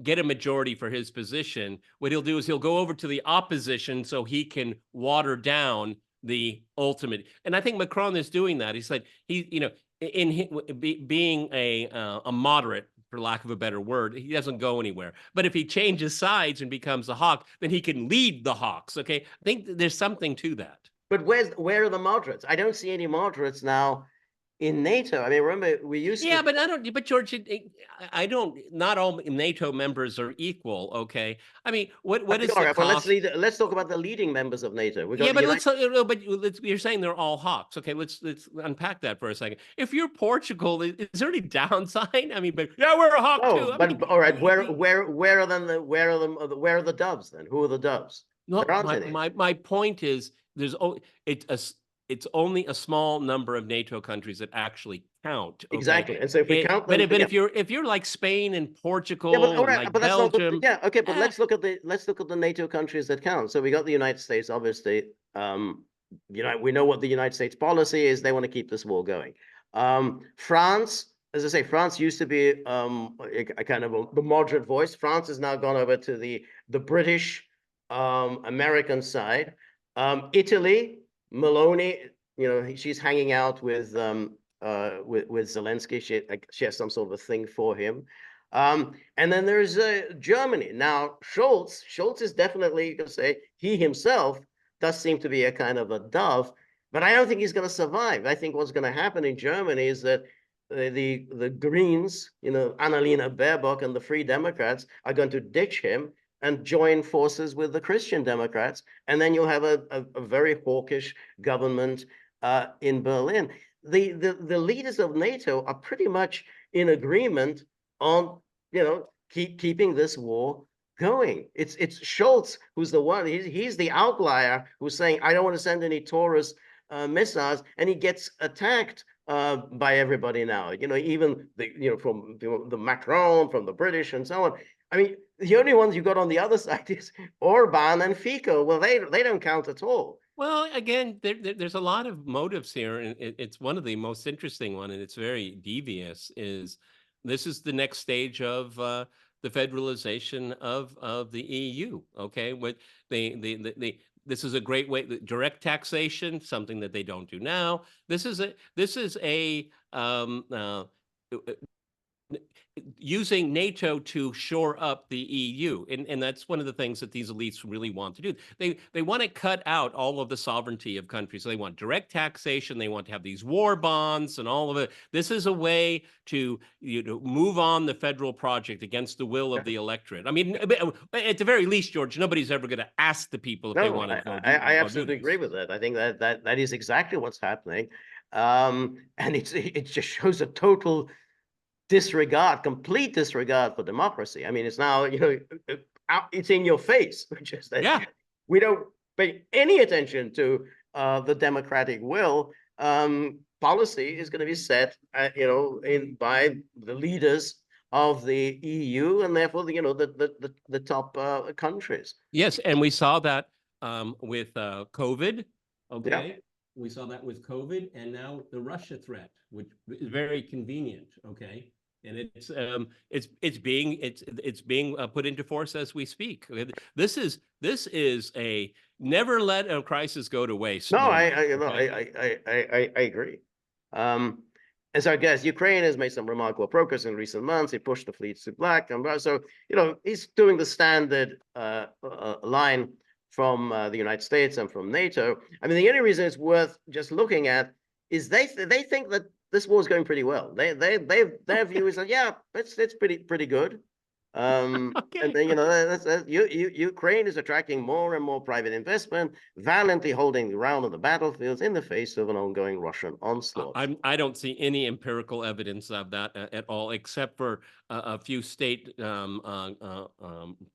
Speaker 2: get a majority for his position, what he'll do is he'll go over to the opposition so he can water down the ultimate. And I think Macron is doing that. He's like, being a moderate, for lack of a better word, he doesn't go anywhere. But if he changes sides and becomes a hawk, then he can lead the hawks. Okay, I think there's something to that.
Speaker 1: But where are the moderates? I don't see any moderates now in NATO. I mean, remember we used to.
Speaker 2: Yeah, but I don't. But George, I don't. Not all NATO members are equal. Okay, I mean, what is the cost?
Speaker 1: Let's talk about the leading members of NATO.
Speaker 2: You're saying they're all hawks. Okay, let's unpack that for a second. If you're Portugal, is there any downside? I mean, but we're a hawk too.
Speaker 1: All right, where are the doves then? Who are the doves?
Speaker 2: No, my point is it's only a small number of NATO countries that actually count. Okay?
Speaker 1: Exactly, and so if we count them,
Speaker 2: but if you're like Spain and Portugal, Belgium,
Speaker 1: but let's look at the NATO countries that count. So we got the United States, obviously. We know what the United States policy is. They want to keep this war going. France, as I say, France used to be a kind of the moderate voice. France has now gone over to the British American side. Italy, Meloni, she's hanging out with Zelensky. She has some sort of a thing for him. And then there's Germany. Now, Scholz is definitely, you can say, he himself does seem to be a kind of a dove, but I don't think he's going to survive. I think what's going to happen in Germany is that the Greens, Annalena Baerbock and the Free Democrats are going to ditch him and join forces with the Christian Democrats. And then you'll have a very hawkish government in Berlin. The leaders of NATO are pretty much in agreement on, keeping this war going. It's Scholz who's the one, he's the outlier who's saying, I don't want to send any Taurus missiles, and he gets attacked by everybody now, even from the Macron, from the British and so on. I mean, the only ones you got on the other side is Orban and Fico. Well, they don't count at all.
Speaker 2: Well, again, there's a lot of motives here, and it's one of the most interesting one, and it's very devious, is This is the next stage of the federalization of the EU. Okay, what this is a great way. Direct taxation, something that they don't do now. This is a using NATO to shore up the EU. And that's one of the things that these elites really want to do. They want to cut out all of the sovereignty of countries. So they want direct taxation. They want to have these war bonds and all of it. This is a way to move on the federal project against the will of the electorate. I mean, at the very least, George, nobody's ever going to ask the people if they
Speaker 1: No,
Speaker 2: want to go
Speaker 1: I
Speaker 2: do
Speaker 1: absolutely agree
Speaker 2: this.
Speaker 1: with that. I think that is exactly what's happening. And it just shows a total disregard, complete disregard for democracy. I mean, it's now, it's in your face, which is that
Speaker 2: Yeah.
Speaker 1: we don't pay any attention to the democratic will. Policy is going to be set, by the leaders of the EU, and therefore, the top countries.
Speaker 2: Yes, and we saw that with COVID.
Speaker 1: Yeah.
Speaker 2: Okay, we saw that with COVID, and now the Russia threat, which is very convenient. Okay, and it's being put into force as we speak. This is a never let a crisis go to waste.
Speaker 1: No,
Speaker 2: Okay?
Speaker 1: I agree. And so I guess Ukraine has made some remarkable progress in recent months. He pushed the fleets to black, and so he's doing the standard line from the United States and from NATO. I mean, the only reason it's worth just looking at is they think that this war is going pretty well. Their view is that it's pretty good.
Speaker 2: Okay.
Speaker 1: And then Ukraine is attracting more and more private investment, valiantly holding the ground on the battlefields in the face of an ongoing Russian onslaught.
Speaker 2: I don't see any empirical evidence of that at all, except for a few state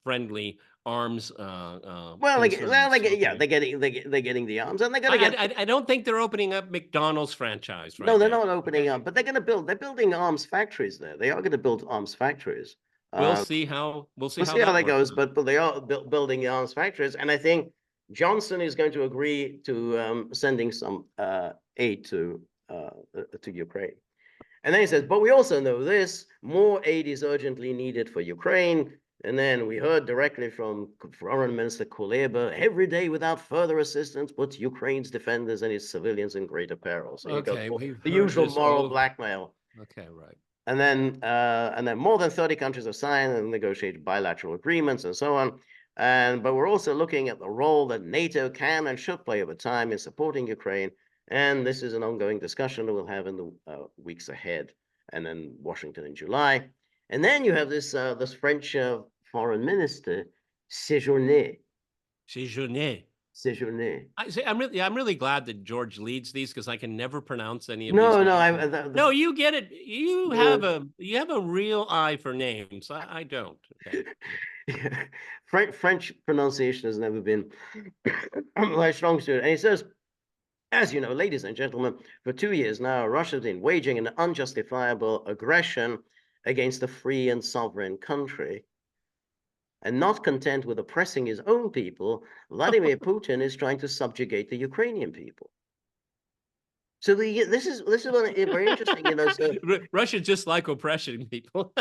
Speaker 2: friendly arms.
Speaker 1: Well, they're getting the arms, and they're going to get.
Speaker 2: I don't think they're opening up McDonald's franchise right
Speaker 1: No, they're
Speaker 2: now.
Speaker 1: not opening up, but they're going to build. They're building arms factories there. They are going to build arms factories.
Speaker 2: We'll see how
Speaker 1: that goes, but they are building arms factories, and I think Johnson is going to agree to sending some aid to Ukraine. And then he says, but we also know this: more aid is urgently needed for Ukraine. And then we heard directly from Foreign Minister Kuleba, every day without further assistance puts Ukraine's defenders and its civilians in greater peril. So
Speaker 2: Okay,
Speaker 1: the usual moral blackmail.
Speaker 2: Okay, right.
Speaker 1: And then more than 30 countries have signed and negotiated bilateral agreements and so on. But we're also looking at the role that NATO can and should play over time in supporting Ukraine. And this is an ongoing discussion that we'll have in the weeks ahead, and then Washington in July. And then you have this French foreign minister, Séjourné.
Speaker 2: I'm really glad that George leads these, because I can never pronounce any of
Speaker 1: these.
Speaker 2: No, you get it. You have a real eye for names. I don't. Okay.
Speaker 1: French pronunciation has never been my strong suit. And he says, as you know, ladies and gentlemen, for 2 years now, Russia's been waging an unjustifiable aggression against a free and sovereign country. And not content with oppressing his own people, Vladimir Putin is trying to subjugate the Ukrainian people. So this is very interesting, So
Speaker 2: Russia just like oppression people.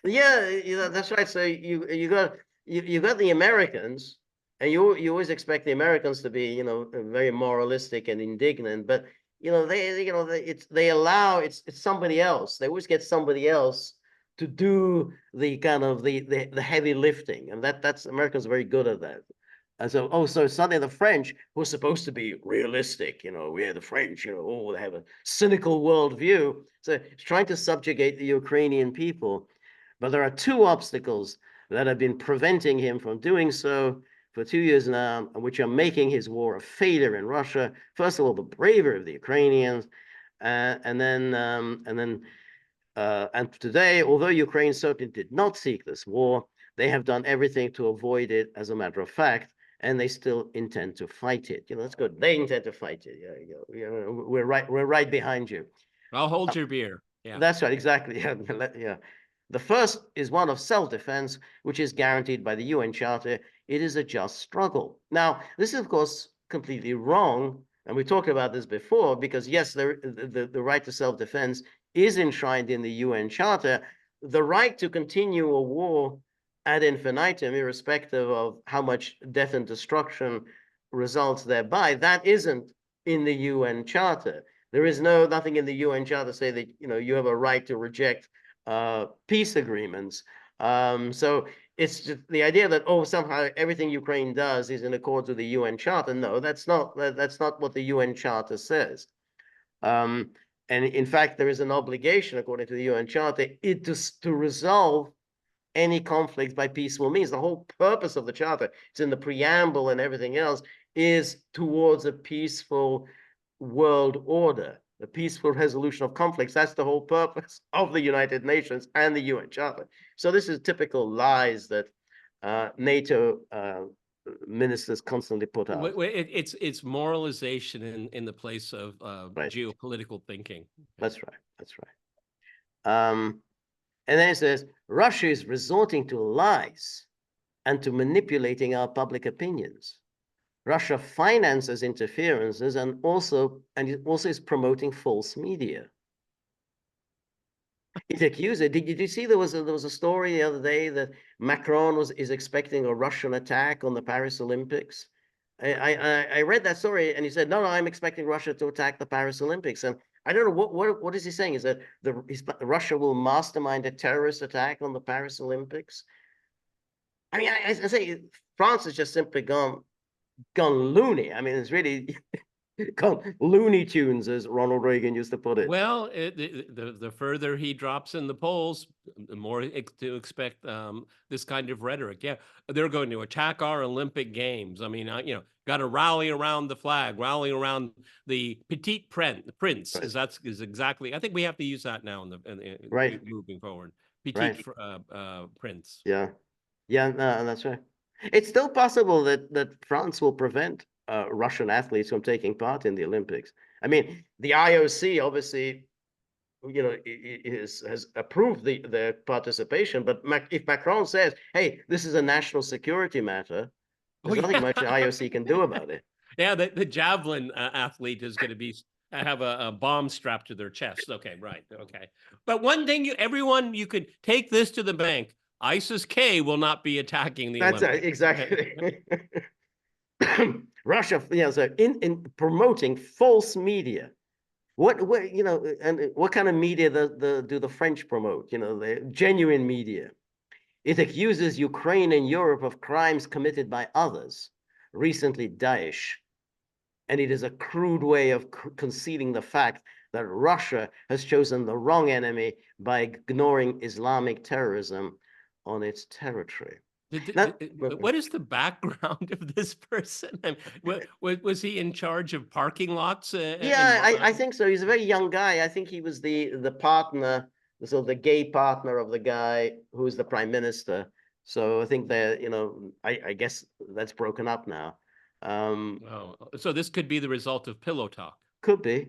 Speaker 1: Yeah, that's right. So you got the Americans, and you always expect the Americans to be very moralistic and indignant, but they allow it's somebody else. They always get somebody else to do the kind of the heavy lifting, and that's Americans are very good at that. And so suddenly the French, who are supposed to be realistic, we're the French, they have a cynical worldview. So it's trying to subjugate the Ukrainian people, but there are two obstacles that have been preventing him from doing so for 2 years now, which are making his war a failure in Russia. First of all, the bravery of the Ukrainians, and today, although Ukraine certainly did not seek this war, they have done everything to avoid it, as a matter of fact, and they still intend to fight it. That's good. They intend to fight it. We're right behind you.
Speaker 2: I'll hold your beer. Yeah,
Speaker 1: that's right. Exactly. Yeah. The first is one of self-defense, which is guaranteed by the UN Charter. It is a just struggle. Now, this is, of course, completely wrong, and we talked about this before, because yes, the right to self-defense is enshrined in the UN Charter. the right to continue a war ad infinitum, irrespective of how much death and destruction results thereby, that isn't in the UN Charter. There is nothing in the UN Charter say that you have a right to reject peace agreements. So it's just the idea that somehow everything Ukraine does is in accord with the UN Charter. No, that's not what the UN Charter says. And in fact, there is an obligation, according to the UN Charter, to resolve any conflicts by peaceful means. The whole purpose of the Charter, it's in the preamble and everything else, is towards a peaceful world order, a peaceful resolution of conflicts. That's the whole purpose of the United Nations and the UN Charter. So this is typical lies that NATO ministers constantly put out.
Speaker 2: It's moralization in the place of
Speaker 1: Right.
Speaker 2: geopolitical thinking.
Speaker 1: That's right. That's right. And then it says Russia is resorting to lies and to manipulating our public opinions. Russia finances interferences and also is promoting false media. It accuses. Did you see there was a story the other day that Macron is expecting a Russian attack on the Paris Olympics? I read that story and he said, no, I'm expecting Russia to attack the Paris Olympics. And I don't know what is he saying? Is that Russia will mastermind a terrorist attack on the Paris Olympics? I mean, I say France has just simply gone loony. I mean, it's really Looney Tunes, as Ronald Reagan used to put it.
Speaker 2: Well, the further he drops in the polls, the more to expect this kind of rhetoric. Yeah, they're going to attack our Olympic Games. I mean, got to rally around the flag, rally around the petite prince.
Speaker 1: Right.
Speaker 2: Is exactly. I think we have to use that now
Speaker 1: Right.
Speaker 2: moving forward. Petite prince.
Speaker 1: Yeah, yeah, no, that's right. It's still possible that France will prevent Russian athletes from taking part in the Olympics. I mean, the IOC obviously, has approved their participation. But if Macron says, "Hey, this is a national security matter," there's nothing much the IOC can do about it.
Speaker 2: Yeah, the javelin athlete is going to have a bomb strapped to their chest. Okay, right. Okay, but one thing, everyone, you could take this to the bank. ISIS-K will not be attacking the
Speaker 1: That's
Speaker 2: Olympics.
Speaker 1: exactly. Russia, so in promoting false media, and what kind of media do the French promote? The genuine media. It accuses Ukraine and Europe of crimes committed by others, recently Daesh, and it is a crude way of concealing the fact that Russia has chosen the wrong enemy by ignoring Islamic terrorism on its territory.
Speaker 2: What is the background of this person? I mean, was he in charge of parking lots?
Speaker 1: Yeah, I think so. He's a very young guy. I think he was the partner, so the gay partner of the guy who's the prime minister. So I think they're, I guess that's broken up now.
Speaker 2: So this could be the result of pillow talk.
Speaker 1: Could be.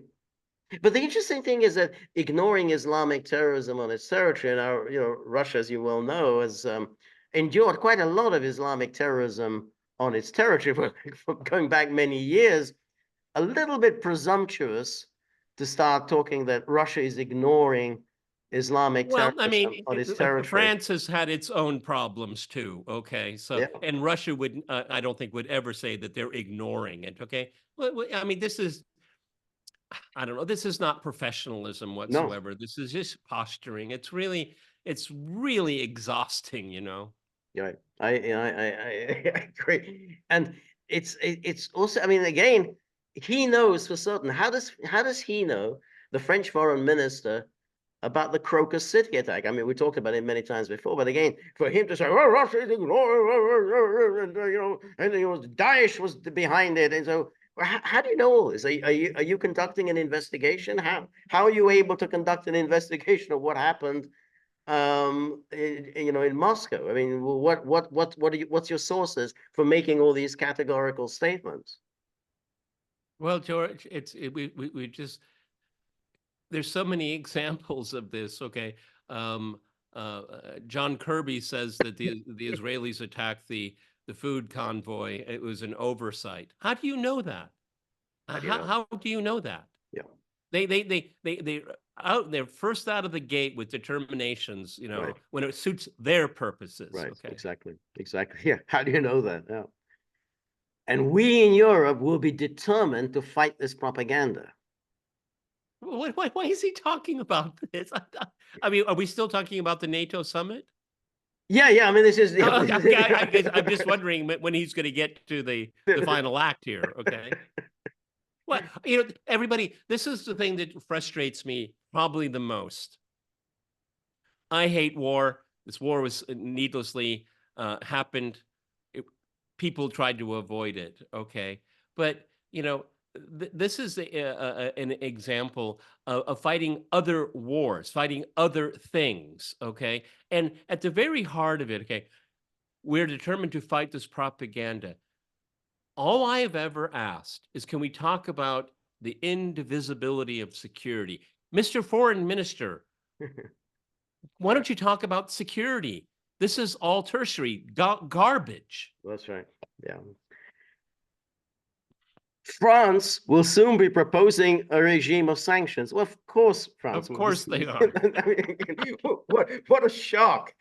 Speaker 1: But the interesting thing is that ignoring Islamic terrorism on its territory, and Russia, as you well know, has endured quite a lot of Islamic terrorism on its territory for going back many years. A little bit presumptuous to start talking that Russia is ignoring Islamic terrorism on its territory.
Speaker 2: France has had its own problems too. Okay, so and Russia would, I don't think, would ever say that they're ignoring it. Okay, I mean, I don't know. This is not professionalism whatsoever. No. This is just posturing. It's really exhausting.
Speaker 1: Yeah, I agree, and it's also. I mean, again, he knows for certain. How does he know, the French foreign minister, about the Crocus City attack? I mean, we talked about it many times before, but again, for him to say, "Oh, Russia is ignoring," and Daesh was behind it, and so. How do you know all this? Are you conducting an investigation? How are you able to conduct an investigation of what happened? In Moscow. I mean, what's your sources for making all these categorical statements?
Speaker 2: Well, George, we just, there's so many examples of this. Okay, John Kirby says that the Israelis attacked the food convoy. It was an oversight. How do you know that? How do you know that?
Speaker 1: Yeah.
Speaker 2: They out there first out of the gate with determinations,
Speaker 1: Right,
Speaker 2: when it suits their purposes.
Speaker 1: right,
Speaker 2: Okay.
Speaker 1: exactly, exactly. Yeah, how do you know that? Yeah. And we in Europe will be determined to fight this propaganda.
Speaker 2: Why is he talking about this? I mean, are we still talking about the NATO summit?
Speaker 1: Yeah, yeah. I mean, this is. Yeah,
Speaker 2: Okay, I'm just wondering when he's going to get to the final act here. Okay. Well, everybody, this is the thing that frustrates me probably the most. I hate war. This war was needlessly happened. It, people tried to avoid it. Okay, but this is an example of fighting other wars, fighting other things. Okay, and at the very heart of it, okay, we're determined to fight this propaganda. All I have ever asked is, can we talk about the indivisibility of security, Mr. Foreign Minister? Why don't you talk about security? This is all tertiary garbage.
Speaker 1: That's right. Yeah. France will soon be proposing a regime of sanctions. Well, of course, France
Speaker 2: Of
Speaker 1: will.
Speaker 2: course they are.
Speaker 1: I mean, what a shock.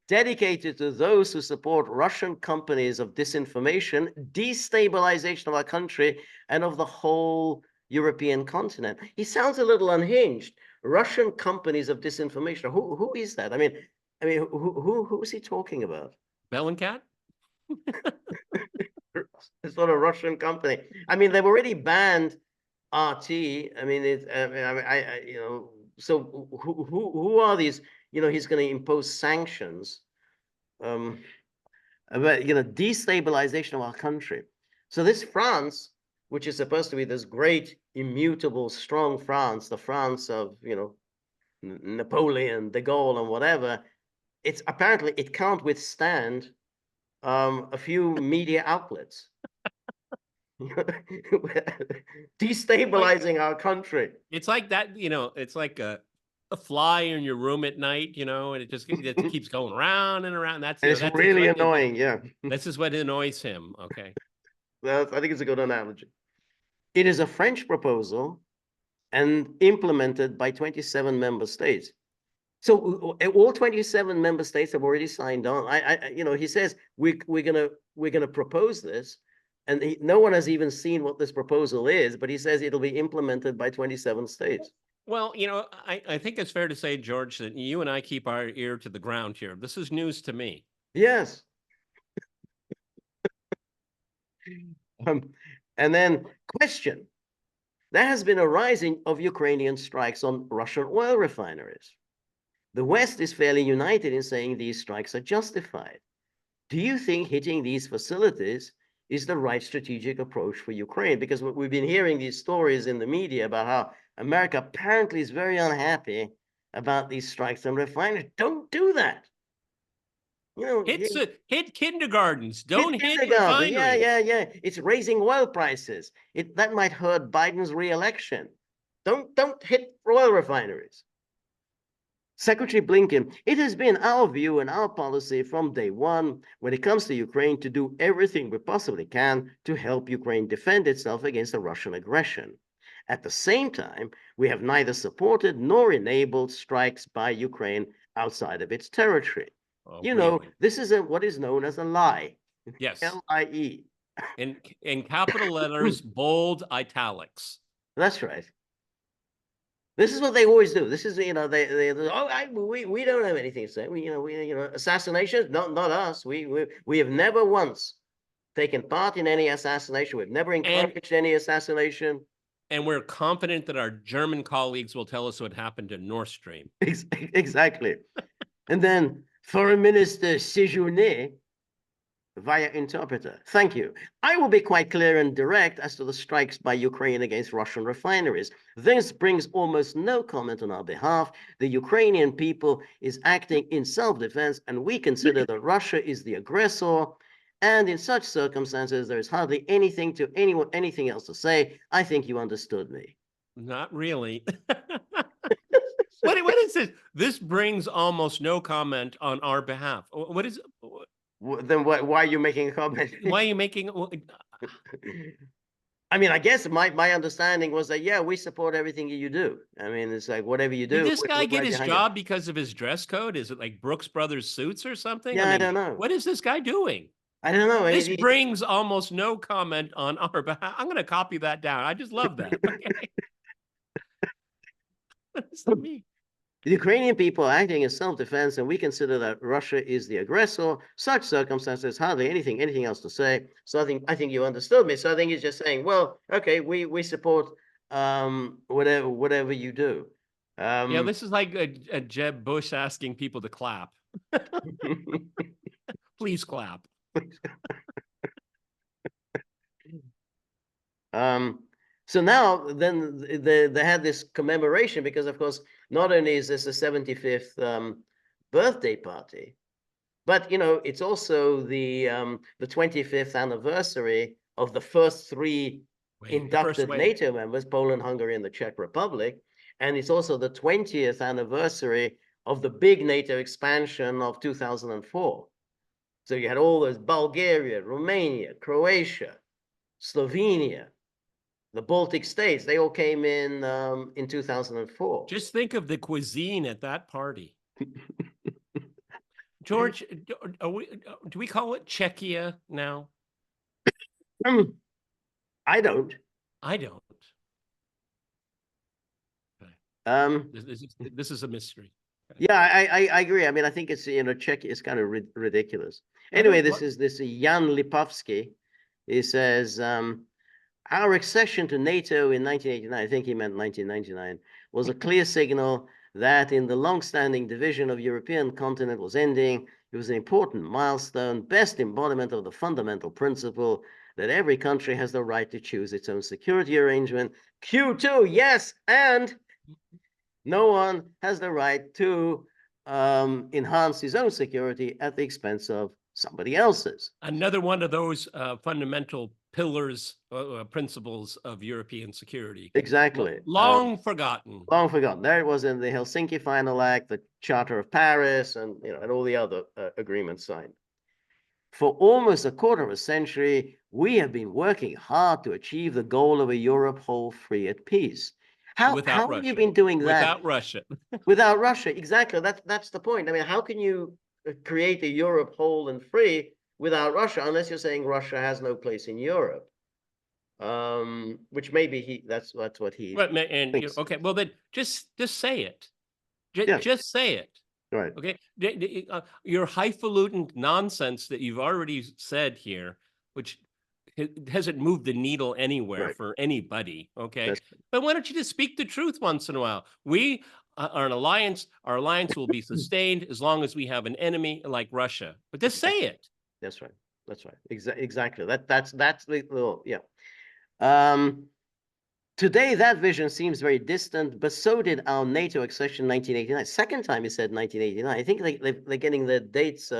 Speaker 1: Dedicated to those who support Russian companies of disinformation, destabilization of our country, and of the whole European continent. He sounds a little unhinged. Russian companies of disinformation. Who is that? I mean, who is he talking about?
Speaker 2: Bellingcat?
Speaker 1: It's not a Russian company. I mean, they've already banned RT. I mean, so who are these? He's going to impose sanctions, about destabilization of our country. So this France, which is supposed to be this great, immutable, strong France, the France of Napoleon, De Gaulle, and whatever, it's apparently it can't withstand a few media outlets destabilizing our country.
Speaker 2: It's like that, it's like a fly in your room at night, and it keeps going around and around.
Speaker 1: And it's really annoying. Yeah.
Speaker 2: This is what annoys him. Okay.
Speaker 1: Well, I think it's a good analogy. It is a French proposal and implemented by 27 member states. So all 27 member states have already signed on. He says we're gonna propose this, and no one has even seen what this proposal is, but he says it'll be implemented by 27 states.
Speaker 2: Well, I think it's fair to say, George, that you and I keep our ear to the ground here. This is news to me.
Speaker 1: Yes. And then question. There has been a rising of Ukrainian strikes on Russian oil refineries. The West is fairly united in saying these strikes are justified. Do you think hitting these facilities is the right strategic approach for Ukraine? Because we've been hearing these stories in the media about how America apparently is very unhappy about these strikes on refineries. Don't do that.
Speaker 2: Hit kindergartens. Don't hit
Speaker 1: kindergarten.
Speaker 2: refineries.
Speaker 1: Yeah. It's raising oil prices. That might hurt Biden's re-election. Don't hit oil refineries. Secretary Blinken, it has been our view and our policy from day one when it comes to Ukraine to do everything we possibly can to help Ukraine defend itself against the Russian aggression. At the same time, we have neither supported nor enabled strikes by Ukraine outside of its territory.
Speaker 2: Oh, really?
Speaker 1: This is what is known as a lie.
Speaker 2: Yes.
Speaker 1: L-I-E.
Speaker 2: In capital letters, bold italics.
Speaker 1: That's right. This is what they always do. This is, we don't have anything to say. Assassinations, not us. We have never once taken part in any assassination. We've never encouraged any assassination.
Speaker 2: And we're confident that our German colleagues will tell us what happened to Nord Stream.
Speaker 1: Exactly. And then Foreign Minister Séjourné via interpreter. Thank you. I will be quite clear and direct as to the strikes by Ukraine against Russian refineries. This brings almost no comment on our behalf. The Ukrainian people is acting in self-defense, and we consider that Russia is the aggressor. And in such circumstances, there is hardly anything else to say. I think you understood me.
Speaker 2: Not really. What is this? This brings almost no comment on our behalf. What is?
Speaker 1: Then why are you making a comment?
Speaker 2: Why are you making?
Speaker 1: I mean, I guess my understanding was that, yeah, we support everything you do. I mean, it's like whatever you
Speaker 2: Did
Speaker 1: do,
Speaker 2: this guy
Speaker 1: we're
Speaker 2: get
Speaker 1: right
Speaker 2: his
Speaker 1: behind you.
Speaker 2: job because of his dress code? Is it like Brooks Brothers suits or something?
Speaker 1: Yeah,
Speaker 2: I
Speaker 1: I
Speaker 2: mean,
Speaker 1: don't know.
Speaker 2: what is this guy doing?
Speaker 1: I don't know.
Speaker 2: This brings almost no comment on our behalf. I'm going to copy that down. I just love that. Okay. What does that mean?
Speaker 1: The Ukrainian people are acting in self-defense, and we consider that Russia is the aggressor. Such circumstances, hardly anything else to say. So I think you understood me. So I think he's just saying, well, okay, we support whatever you do.
Speaker 2: Yeah, this is like a Jeb Bush asking people to clap. Please clap.
Speaker 1: So now then they had this commemoration because, of course, not only is this a 75th birthday party, but it's also the 25th anniversary of the first three inducted NATO members, Poland, Hungary, and the Czech Republic, and it's also the 20th anniversary of the big NATO expansion of 2004. So you had all those Bulgaria, Romania, Croatia, Slovenia, the Baltic states, they all came in 2004.
Speaker 2: Just think of the cuisine at that party. George, do we call it Czechia now?
Speaker 1: I don't.
Speaker 2: I don't.
Speaker 1: Okay.
Speaker 2: This is a mystery.
Speaker 1: Okay. Yeah, I agree. I mean, I think it's Czech is kind of ridiculous. Anyway, this is Jan Lipovsky. He says, our accession to NATO in 1989, I think he meant 1999, was a clear signal that in the long-standing division of European continent was ending. It was an important milestone, best embodiment of the fundamental principle that every country has the right to choose its own security arrangement. Q2, yes, and no one has the right to enhance his own security at the expense of somebody else's.
Speaker 2: Another one of those fundamental pillars, principles of European security.
Speaker 1: Exactly.
Speaker 2: Long forgotten.
Speaker 1: Long forgotten. There it was in the Helsinki Final Act, the Charter of Paris, and and all the other agreements signed. For almost a quarter of a century, we have been working hard to achieve the goal of a Europe whole, free, at peace. How have you been doing that?
Speaker 2: Without Russia.
Speaker 1: Without Russia, exactly. That's the point. I mean, how can you create a Europe whole and free without Russia, unless you're saying Russia has no place in Europe? Which maybe that's what he thinks.
Speaker 2: Okay, well then just say it.
Speaker 1: Yeah.
Speaker 2: Just say it.
Speaker 1: Right.
Speaker 2: Okay. Your highfalutin nonsense that you've already said here, which hasn't moved the needle anywhere for anybody. Okay. But why don't you just speak the truth once in a while? We are an alliance. Our alliance will be sustained as long as we have an enemy like Russia. But just say it.
Speaker 1: That's right. That's right. Exactly. That's the little, yeah. Today, that vision seems very distant, but so did our NATO accession in 1989. Second time he said 1989. I think they're getting the dates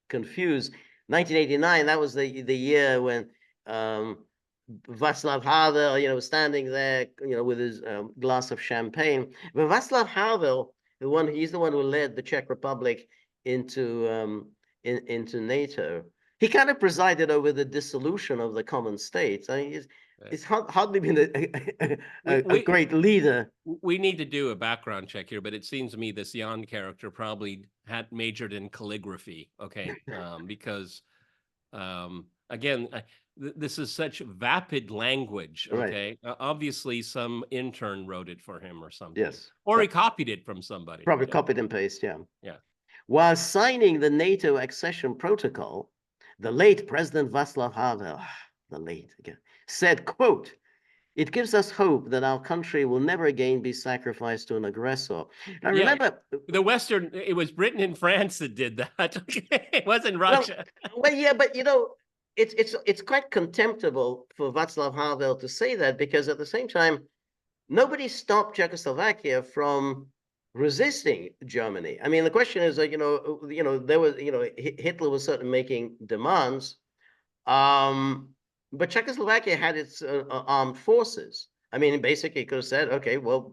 Speaker 1: confused. 1989, that was the year when Václav Havel, was standing there, with his glass of champagne. But Václav Havel, he's the one who led the Czech Republic into NATO. He kind of presided over the dissolution of the common states. I mean, it's hardly been a great leader.
Speaker 2: We need to do a background check here, but it seems to me this Jan character probably had majored in calligraphy. Okay, because again, this is such vapid language. Okay, obviously some intern wrote it for him or something.
Speaker 1: Yes,
Speaker 2: or he copied it from somebody.
Speaker 1: Probably copied and paste. Yeah.
Speaker 2: Yeah.
Speaker 1: While signing the NATO accession protocol, the late President Václav Havel, the late again, said, quote, "It gives us hope that our country will never again be sacrificed to an aggressor." I remember
Speaker 2: it was Britain and France that did that. It wasn't Russia.
Speaker 1: Well, yeah, but it's quite contemptible for Václav Havel to say that, because at the same time, nobody stopped Czechoslovakia from resisting Germany. I mean, the question is, there was, Hitler was certainly making demands, but Czechoslovakia had its armed forces. I mean, basically, it could have said, okay, well,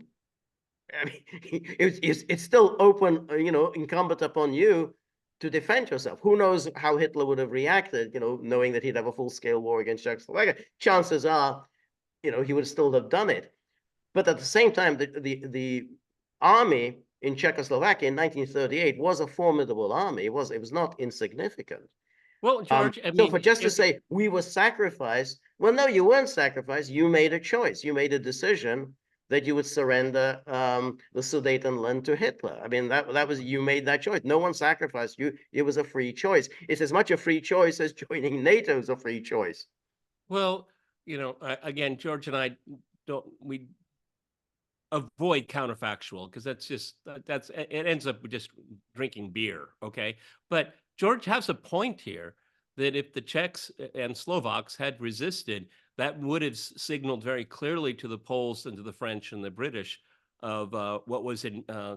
Speaker 1: I mean, it's still open, incumbent upon you to defend yourself. Who knows how Hitler would have reacted, knowing that he'd have a full-scale war against Czechoslovakia. Chances are he would still have done it. But at the same time, the army in Czechoslovakia in 1938 was a formidable army. It was not insignificant.
Speaker 2: Well, George, I
Speaker 1: So
Speaker 2: mean,
Speaker 1: for just to say we were sacrificed, well, no, you weren't sacrificed. You made a choice. You made a decision that you would surrender the Sudetenland to Hitler. I mean, that was, you made that choice. No one sacrificed you. It was a free choice. It's as much a free choice as joining NATO is a free choice.
Speaker 2: well, again, George and I we avoid counterfactual because it ends up just drinking beer. Okay. But George has a point here that if the Czechs and Slovaks had resisted, that would have signaled very clearly to the Poles and to the French and the British of what was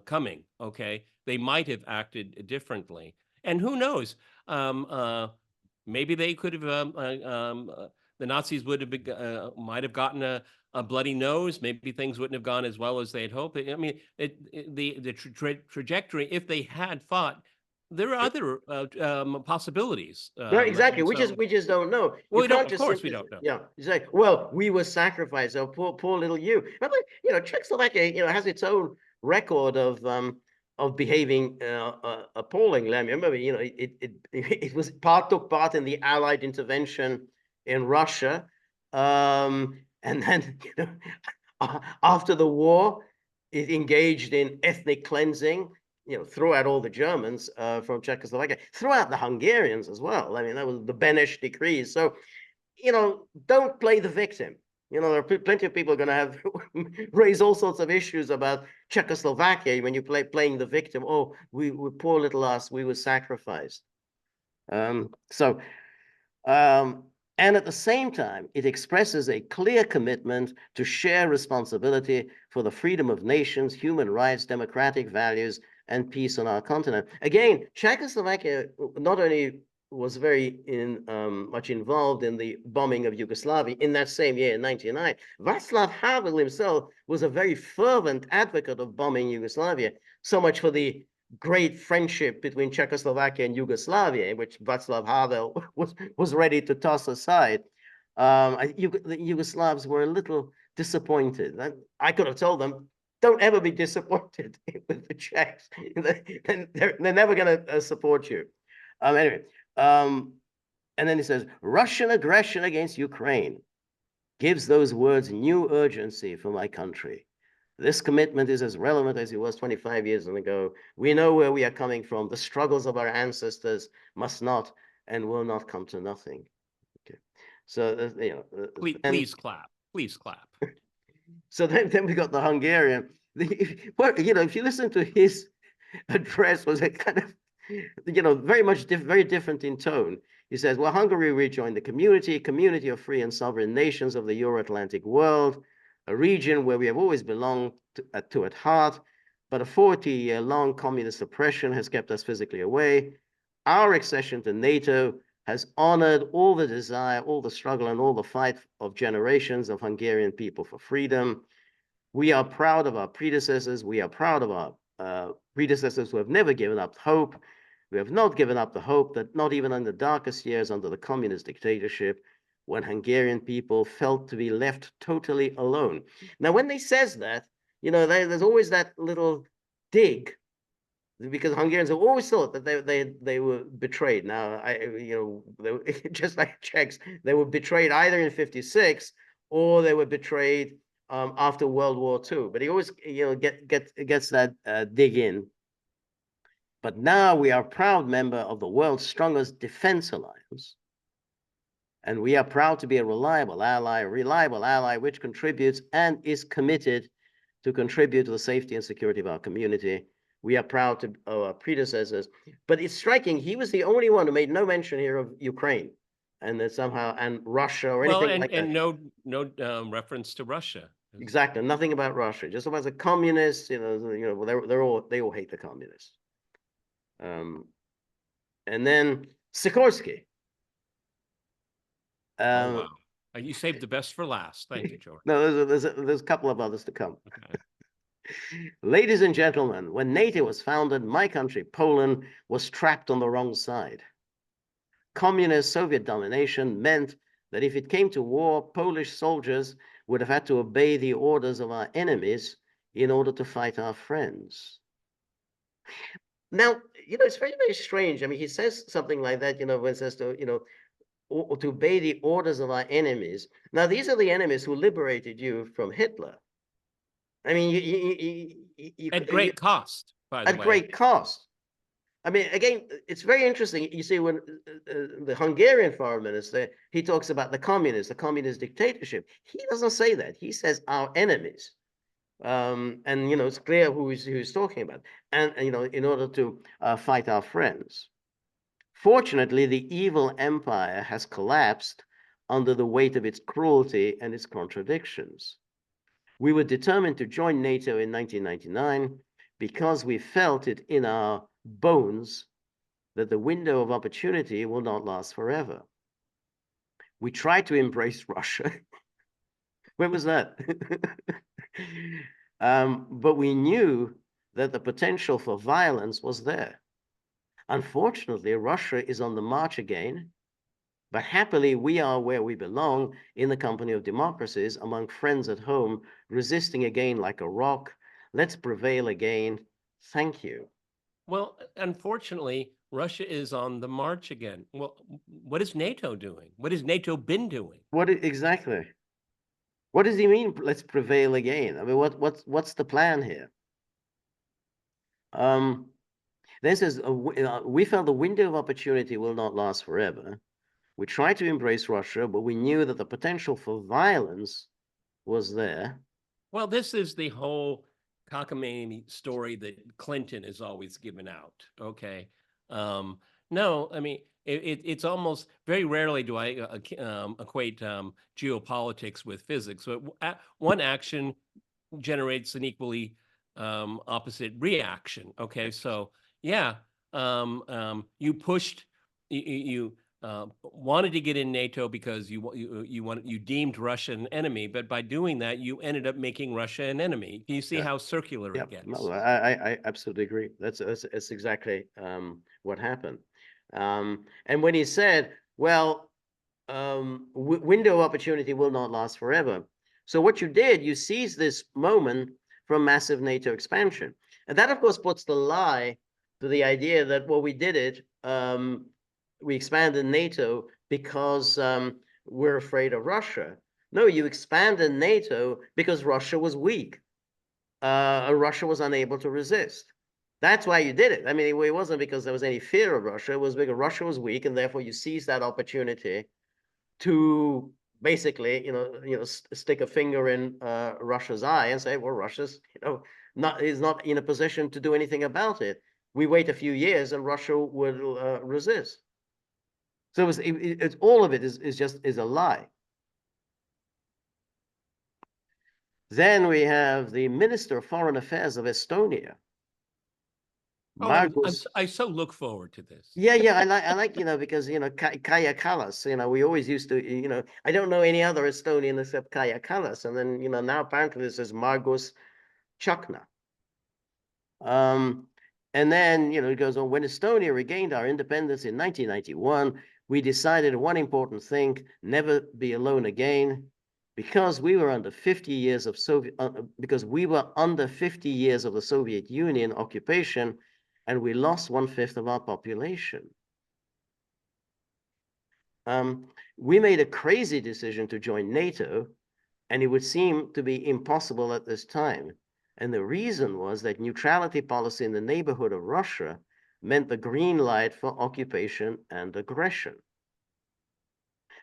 Speaker 2: coming. Okay. They might have acted differently. And who knows? Maybe they could have, the Nazis would have might have gotten a bloody nose. Maybe things wouldn't have gone as well as they had hoped. I mean, the trajectory, if they had fought, there are other possibilities.
Speaker 1: Right, exactly.
Speaker 2: And so,
Speaker 1: We just don't know.
Speaker 2: well,
Speaker 1: You
Speaker 2: we don't,
Speaker 1: can't
Speaker 2: of
Speaker 1: just
Speaker 2: course, we
Speaker 1: simply
Speaker 2: don't know.
Speaker 1: yeah, you say, well, we were sacrificed. Oh, poor little you. But Czechoslovakia, has its own record of behaving appallingly. I mean, remember, it was took part in the Allied intervention in Russia, and then after the war, it engaged in ethnic cleansing. Threw out all the Germans from Czechoslovakia, threw out the Hungarians as well. I mean, that was the Beneš decrees. So, don't play the victim. There are plenty of people going to have raise all sorts of issues about Czechoslovakia when you playing the victim. Oh, we poor little us, we were sacrificed. And at the same time, it expresses a clear commitment to share responsibility for the freedom of nations, human rights, democratic values, and peace on our continent. Again, Czechoslovakia not only was very much involved in the bombing of Yugoslavia in that same year in 1999, Václav Havel himself was a very fervent advocate of bombing Yugoslavia, so much for the great friendship between Czechoslovakia and Yugoslavia, which Václav Havel was ready to toss aside. The Yugoslavs were a little disappointed. I could have told them, don't ever be disappointed with the Czechs. They're never going to support you. Anyway, and then he says, Russian aggression against Ukraine gives those words new urgency for my country. This commitment is as relevant as it was 25 years ago. We know where we are coming from. The struggles of our ancestors must not and will not come to nothing. Okay. So,
Speaker 2: please clap. Please clap.
Speaker 1: So then we got the Hungarian. If you listen to his address, was a kind of, very different in tone. He says, well, Hungary rejoined the community of free and sovereign nations of the Euro-Atlantic world, a region where we have always belonged to at heart, but a 40-year-long communist oppression has kept us physically away. Our accession to NATO has honored all the desire, all the struggle, and all the fight of generations of Hungarian people for freedom. We are proud of our predecessors. We are proud of our predecessors who have never given up hope. We have not given up the hope that not even in the darkest years under the communist dictatorship, when Hungarian people felt to be left totally alone. Now, when they says that, there's always that little dig, because Hungarians have always thought that they were betrayed. Now, just like Czechs, they were betrayed either in '56 or they were betrayed after World War II. But he always, gets that dig in. But now we are a proud member of the world's strongest defense alliance. And we are proud to be a reliable ally which contributes and is committed to contribute to the safety and security of our community. We are proud of our predecessors. But it's striking, he was the only one who made no mention here of Ukraine and that somehow, and Russia or anything like that.
Speaker 2: And no reference to Russia.
Speaker 1: Exactly, nothing about Russia. Just about the communists. They all hate the communists. And then Sikorsky.
Speaker 2: Oh, wow. You saved the best for last. Thank you, George.
Speaker 1: No, there's a couple of others to come. Okay. Ladies and gentlemen, when NATO was founded, my country, Poland, was trapped on the wrong side. Communist Soviet domination meant that if it came to war, Polish soldiers would have had to obey the orders of our enemies in order to fight our friends. Now, it's very, very strange. I mean, he says something like that, when it says to, or to obey the orders of our enemies. Now, these are the enemies who liberated you from Hitler. I mean,
Speaker 2: At great cost, by the
Speaker 1: at
Speaker 2: way.
Speaker 1: great cost. I mean, again, it's very interesting. You see, when the Hungarian foreign minister, he talks about the communist dictatorship. He doesn't say that. He says our enemies. And it's clear who he's talking about. And in order to fight our friends. Fortunately, the evil empire has collapsed under the weight of its cruelty and its contradictions. We were determined to join NATO in 1999 because we felt it in our bones that the window of opportunity will not last forever. We tried to embrace Russia. When was that? But we knew that the potential for violence was there. Unfortunately, Russia is on the march again, but happily we are where we belong in the company of democracies, among friends at home, resisting again like a rock. Let's prevail again. Thank you.
Speaker 2: Well, unfortunately, Russia is on the march again. Well, what is NATO doing? What has NATO been doing?
Speaker 1: Exactly? What does he mean? Let's prevail again. I mean, what's the plan here? Then says we felt the window of opportunity will not last forever. We tried to embrace Russia, but we knew that the potential for violence was there.
Speaker 2: Well, this is the whole cockamamie story that Clinton has always given out. Okay. No, I mean, it's almost very rarely do I equate geopolitics with physics. So one action generates an equally opposite reaction. Okay. So, yeah, you pushed, you wanted to get in NATO because you deemed Russia an enemy, but by doing that, you ended up making Russia an enemy. Can you see how circular it gets?
Speaker 1: No, I absolutely agree. That's exactly what happened. And when he said, "Well, window of opportunity will not last forever," so what you did, you seized this moment from massive NATO expansion, and that, of course, puts the lie to the idea that, well, we did it. We expanded NATO because we're afraid of Russia. No, you expanded NATO because Russia was weak. Russia was unable to resist. That's why you did it. I mean, it wasn't because there was any fear of Russia. It was because Russia was weak, and therefore you seized that opportunity to basically, stick a finger in Russia's eye and say, well, Russia's, is not in a position to do anything about it. We wait a few years, and Russia will resist. So it's all of it is a lie. Then we have the Minister of Foreign Affairs of Estonia.
Speaker 2: Oh, I so look forward to this.
Speaker 1: Yeah, I like, because, Kaja Kallas, we always used to, I don't know any other Estonian except Kaja Kallas. And then, now apparently this is Margus Chakna. And then, it goes on, when Estonia regained our independence in 1991, we decided one important thing, never be alone again, because we were under 50 years of because we were under 50 years of the Soviet Union occupation, and we lost 1/5 of our population. We made a crazy decision to join NATO, and it would seem to be impossible at this time. And the reason was that neutrality policy in the neighborhood of Russia meant the green light for occupation and aggression.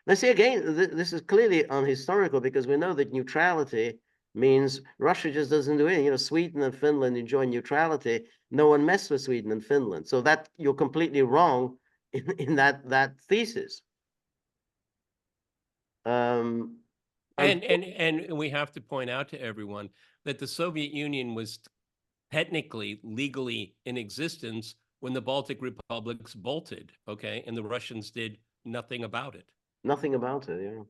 Speaker 1: Now, see, again, this is clearly unhistorical, because we know that neutrality means Russia just doesn't do anything. Sweden and Finland enjoy neutrality. No one messed with Sweden and Finland. So that you're completely wrong in that thesis.
Speaker 2: And we have to point out to everyone that the Soviet Union was technically, legally in existence when the Baltic republics bolted, okay? And the Russians did nothing about it.
Speaker 1: Nothing about it, yeah.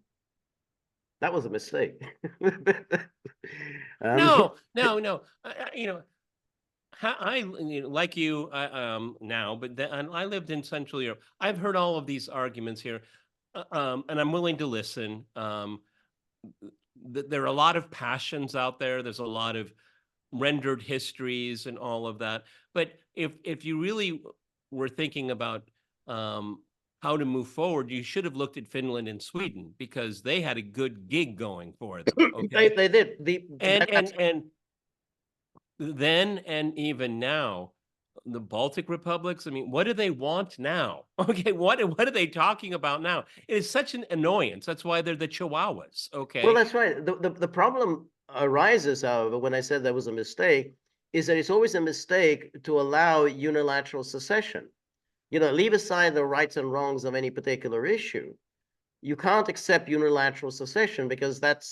Speaker 1: That was a mistake.
Speaker 2: No. I like you now, but I lived in Central Europe. I've heard all of these arguments here, and I'm willing to listen. there are a lot of passions out there. There's a lot of rendered histories and all of that. But if you really were thinking about how to move forward, you should have looked at Finland and Sweden because they had a good gig going for them. Okay,
Speaker 1: They did.
Speaker 2: and then and even now, the Baltic republics. I mean, what do they want now? Okay, what are they talking about now? It is such an annoyance. That's why they're the Chihuahuas.
Speaker 1: Well,
Speaker 2: Okay,
Speaker 1: that's right. The problem arises, however, when I said there was a mistake, is that it's always a mistake to allow unilateral secession. Leave aside the rights and wrongs of any particular issue. You can't accept unilateral secession because that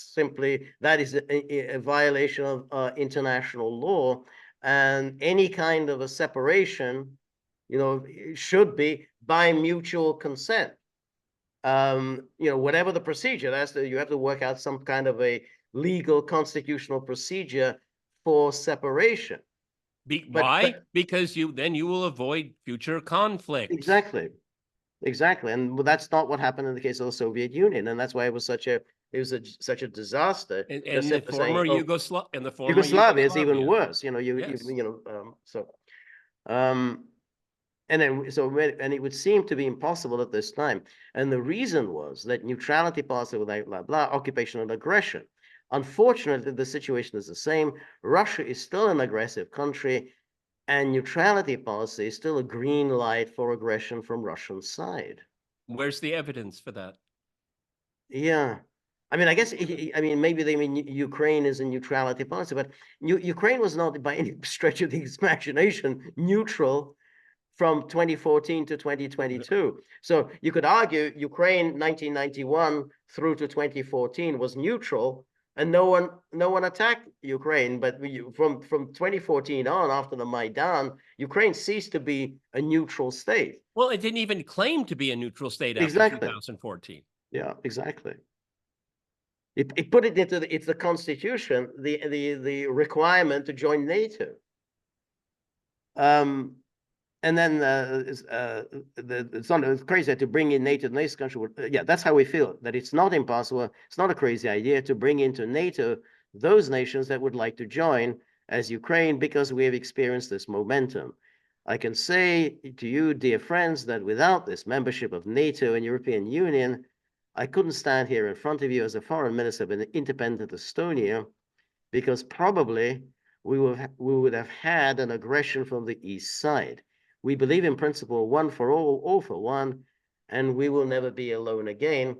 Speaker 1: is a violation of international law, and any kind of a separation, should be by mutual consent. Whatever the procedure, you have to work out some kind of a legal constitutional procedure for separation.
Speaker 2: why? Because you will avoid future conflicts.
Speaker 1: Exactly, and that's not what happened in the case of the Soviet Union, and that's why it was such a disaster.
Speaker 2: And the former
Speaker 1: Yugoslavia is even worse.
Speaker 2: Yes.
Speaker 1: And it would seem to be impossible at this time. And the reason was that neutrality policy without blah, blah, occupation and aggression. Unfortunately, the situation is the same. Russia is still an aggressive country, and neutrality policy is still a green light for aggression from Russian side.
Speaker 2: Where's the evidence for that?
Speaker 1: Yeah. I mean, I guess, maybe they mean Ukraine is a neutrality policy, but Ukraine was not by any stretch of the imagination neutral from 2014 to 2022. So you could argue Ukraine 1991 through to 2014 was neutral, and no one attacked Ukraine. But from 2014 on, after the Maidan, Ukraine ceased to be a neutral state.
Speaker 2: Well, it didn't even claim to be a neutral state after 2014.
Speaker 1: Yeah, exactly. It put it into the constitution, the requirement to join NATO. And then it's crazy to bring in NATO to this country. Yeah, that's how we feel, that it's not impossible. It's not a crazy idea to bring into NATO those nations that would like to join as Ukraine, because we have experienced this momentum. I can say to you, dear friends, that without this membership of NATO and European Union, I couldn't stand here in front of you as a foreign minister of an independent Estonia, because probably we would have had an aggression from the east side. We believe in principle one for all for one, and we will never be alone again.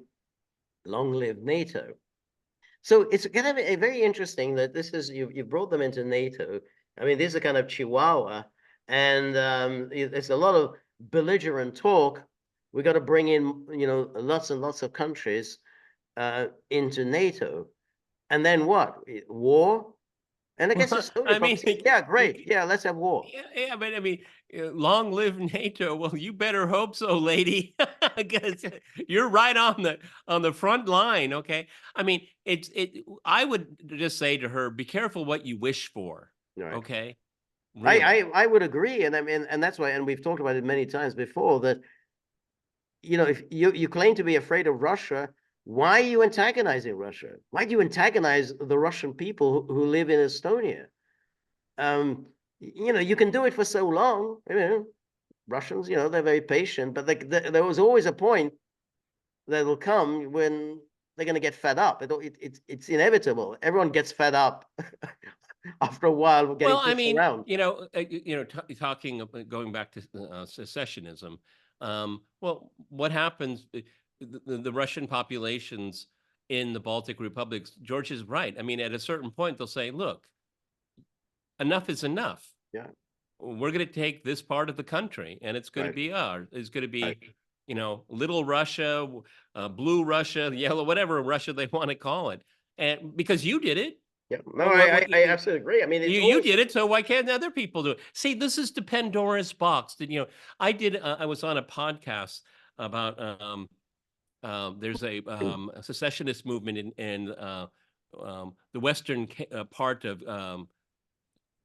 Speaker 1: Long live NATO. So it's going to be very interesting that you brought them into NATO. I mean, these are kind of Chihuahua, and it's a lot of belligerent talk. We got to bring in, lots and lots of countries into NATO, and then what? War? And I guess yeah, great. Yeah, let's have war.
Speaker 2: Yeah, but I mean, long live NATO. Well, you better hope so, lady, because you're right on the front line. Okay, I mean, I would just say to her, be careful what you wish for. Right. Okay,
Speaker 1: really. I would agree, and I mean, and that's why, and we've talked about it many times before, that if you claim to be afraid of Russia, why are you antagonizing Russia? Why do you antagonize the Russian people who live in Estonia? You can do it for so long. Russians, they're very patient, but there was always a point that will come when they're going to get fed up. It's inevitable. Everyone gets fed up after a while.
Speaker 2: Well, I mean, around. Talking going back to secessionism. Well, what happens? The Russian populations in the Baltic republics, George is right. I mean, at a certain point, they'll say, look, enough is enough.
Speaker 1: Yeah.
Speaker 2: We're going to take this part of the country, and it's going to be ours. It's going to be, little Russia, blue Russia, yellow, whatever Russia they want to call it. And because you did it.
Speaker 1: Yeah, no, I absolutely agree. I mean,
Speaker 2: you did it, so why can't other people do it? See, this is the Pandora's box. I was on a podcast about, there's a secessionist movement in the western part of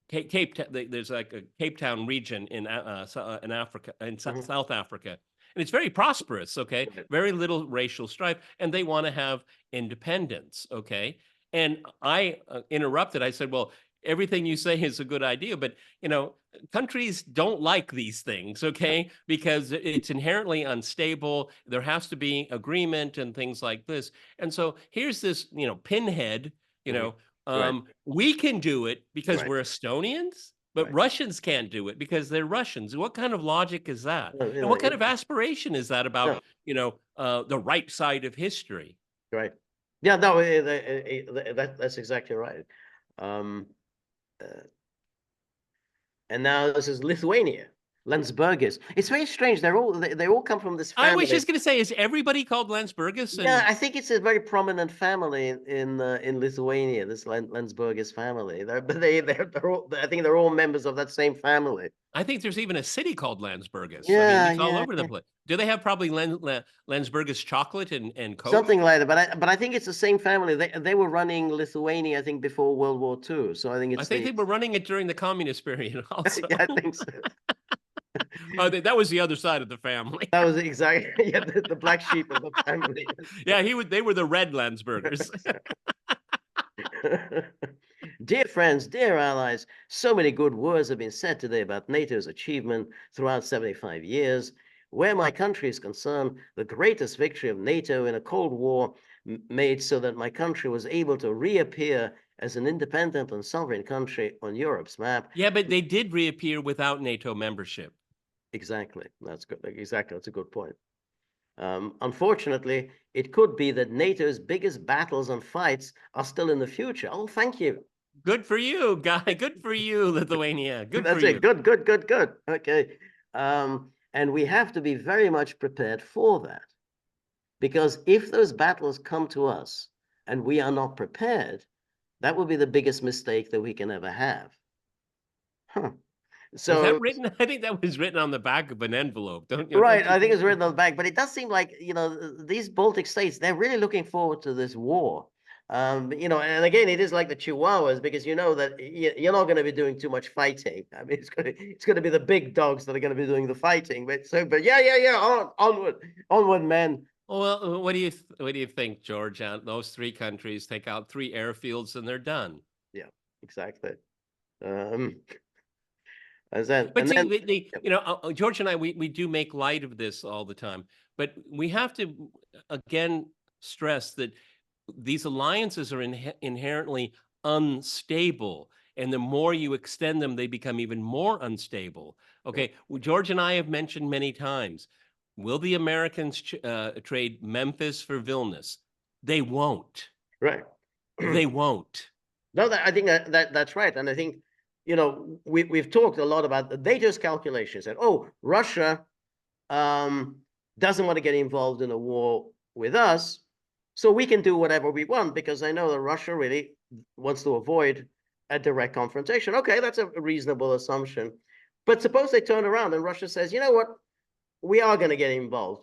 Speaker 2: Cape. There's like a Cape Town region in Africa, in South Africa, and it's very prosperous. Okay, very little racial strife, and they want to have independence. Okay, And I interrupted. I said, well, everything you say is a good idea, but countries don't like these things, okay? Because it's inherently unstable. There has to be agreement and things like this. And so here's this, pinhead,
Speaker 1: Mhm. Right,
Speaker 2: we can do it because
Speaker 1: right,
Speaker 2: we're Estonians, but
Speaker 1: right.
Speaker 2: Russians can't do it because they're Russians. What kind of logic is that?
Speaker 1: No,
Speaker 2: And what kind of aspiration is that about,
Speaker 1: no,
Speaker 2: the right side of history?
Speaker 1: right. Yeah, no, that's exactly right. Um, uh, and now this is Lithuania, Landsbergis. It's very strange. They all come from this
Speaker 2: I was
Speaker 1: family.
Speaker 2: just going to say, is everybody called Landsbergis?
Speaker 1: Yeah,
Speaker 2: And
Speaker 1: I think it's a very prominent family in Lithuania. This Landsbergis family. They're all, I think they're all members of that same family.
Speaker 2: I think there's even a city called Landsbergis. I mean,
Speaker 1: Yeah,
Speaker 2: it's all
Speaker 1: yeah,
Speaker 2: over the
Speaker 1: yeah.
Speaker 2: place. Do they have probably Landsbergis chocolate and Coke?
Speaker 1: Something like that. But I think it's the same family. They were running Lithuania, I think, before World War II. So I think
Speaker 2: I
Speaker 1: it's
Speaker 2: think
Speaker 1: the
Speaker 2: they were running it during the communist period also.
Speaker 1: yeah, I think so.
Speaker 2: Oh, that was the other side of the family.
Speaker 1: That was exactly yeah, the black sheep of the family.
Speaker 2: Yeah, they were the red Landsbergers.
Speaker 1: Dear friends, dear allies, so many good words have been said today about NATO's achievement throughout 75 years. Where my country is concerned, the greatest victory of NATO in a Cold War made so that my country was able to reappear as an independent and sovereign country on Europe's map.
Speaker 2: Yeah, but they did reappear without NATO membership.
Speaker 1: Exactly. That's good. Exactly. That's a good point. Unfortunately, it could be that NATO's biggest battles and fights are still in the future. Oh, thank you.
Speaker 2: Good for you, guy. Good for you, Lithuania. Good for
Speaker 1: That's
Speaker 2: you.
Speaker 1: it. Good, good, good, good. Okay. And we have to be very much prepared for that. Because if those battles come to us and we are not prepared, that will be the biggest mistake that we can ever have. Huh.
Speaker 2: Was
Speaker 1: So
Speaker 2: that written? I think that was written on the back of an envelope. Don't
Speaker 1: right,
Speaker 2: you
Speaker 1: I think
Speaker 2: think?
Speaker 1: it's written on the back, but it does seem like, these Baltic states, they're really looking forward to this war. And again, it is like the Chihuahuas because you know that you're not going to be doing too much fighting. I mean, it's going to be the big dogs that are going to be doing the fighting. But yeah, onward, men.
Speaker 2: Well, what do you think, George? Those three countries take out 3 airfields and they're done.
Speaker 1: Yeah, exactly. Um, as then,
Speaker 2: But
Speaker 1: and
Speaker 2: see,
Speaker 1: then,
Speaker 2: George and I, we do make light of this all the time, but we have to again stress that these alliances are inherently unstable, and the more you extend them, they become even more unstable.
Speaker 1: yeah,
Speaker 2: Okay, George and I have mentioned many times, will the Americans trade Memphis for Vilnius? They won't.
Speaker 1: right.
Speaker 2: They won't.
Speaker 1: No, I think that's right, and I think we've talked a lot about the NATO's calculations that Russia doesn't want to get involved in a war with us, so we can do whatever we want because I know that Russia really wants to avoid a direct confrontation. Okay, that's a reasonable assumption, but suppose they turn around and Russia says, you know what, we are going to get involved.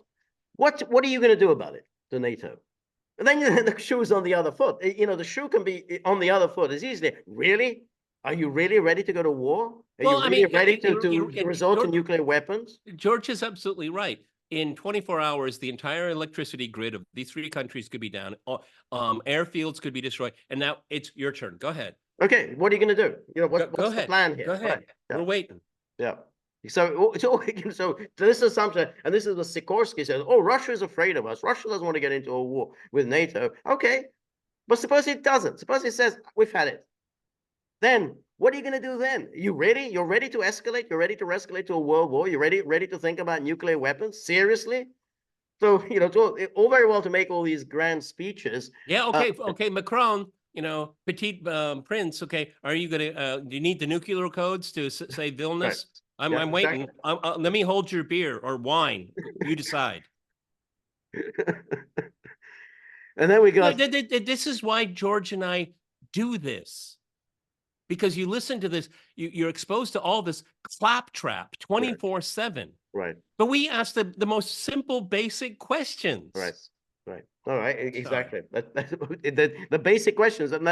Speaker 1: What are you going to do about it to NATO? And then the shoe's on the other foot. The shoe can be on the other foot as easily. Really? Are you really ready to go to war? Are you
Speaker 2: Well, I
Speaker 1: really
Speaker 2: mean,
Speaker 1: ready to resort to nuclear weapons?
Speaker 2: George is absolutely right. In 24 hours, the entire electricity grid of these 3 countries could be down. Airfields could be destroyed. And now it's your turn. Go ahead.
Speaker 1: Okay, what are you going to do?
Speaker 2: Go
Speaker 1: What's the
Speaker 2: ahead.
Speaker 1: plan here?
Speaker 2: Go ahead.
Speaker 1: Right. Yeah.
Speaker 2: We're waiting.
Speaker 1: Yeah. So this assumption, and this is what Sikorsky says, Russia is afraid of us. Russia doesn't want to get into a war with NATO. Okay. But suppose it doesn't. Suppose it says, we've had it. Then what are you going to do then? You ready? You're ready to escalate? You're ready to escalate to a world war? You're ready to think about nuclear weapons? Seriously? So, all very well to make all these grand speeches.
Speaker 2: Yeah. Okay. Macron, petite prince. Okay. Are you going to, do you need the nuclear codes to say Vilnius?
Speaker 1: Right.
Speaker 2: I'm
Speaker 1: Yeah,
Speaker 2: waiting.
Speaker 1: exactly.
Speaker 2: Let me hold your beer or wine. You decide.
Speaker 1: And then we got
Speaker 2: This is why George and I do this. Because you listen to this, you're exposed to all this claptrap 24/7.
Speaker 1: right,
Speaker 2: But we ask the most simple, basic questions.
Speaker 1: right. All right,
Speaker 2: Sorry.
Speaker 1: exactly. The basic questions that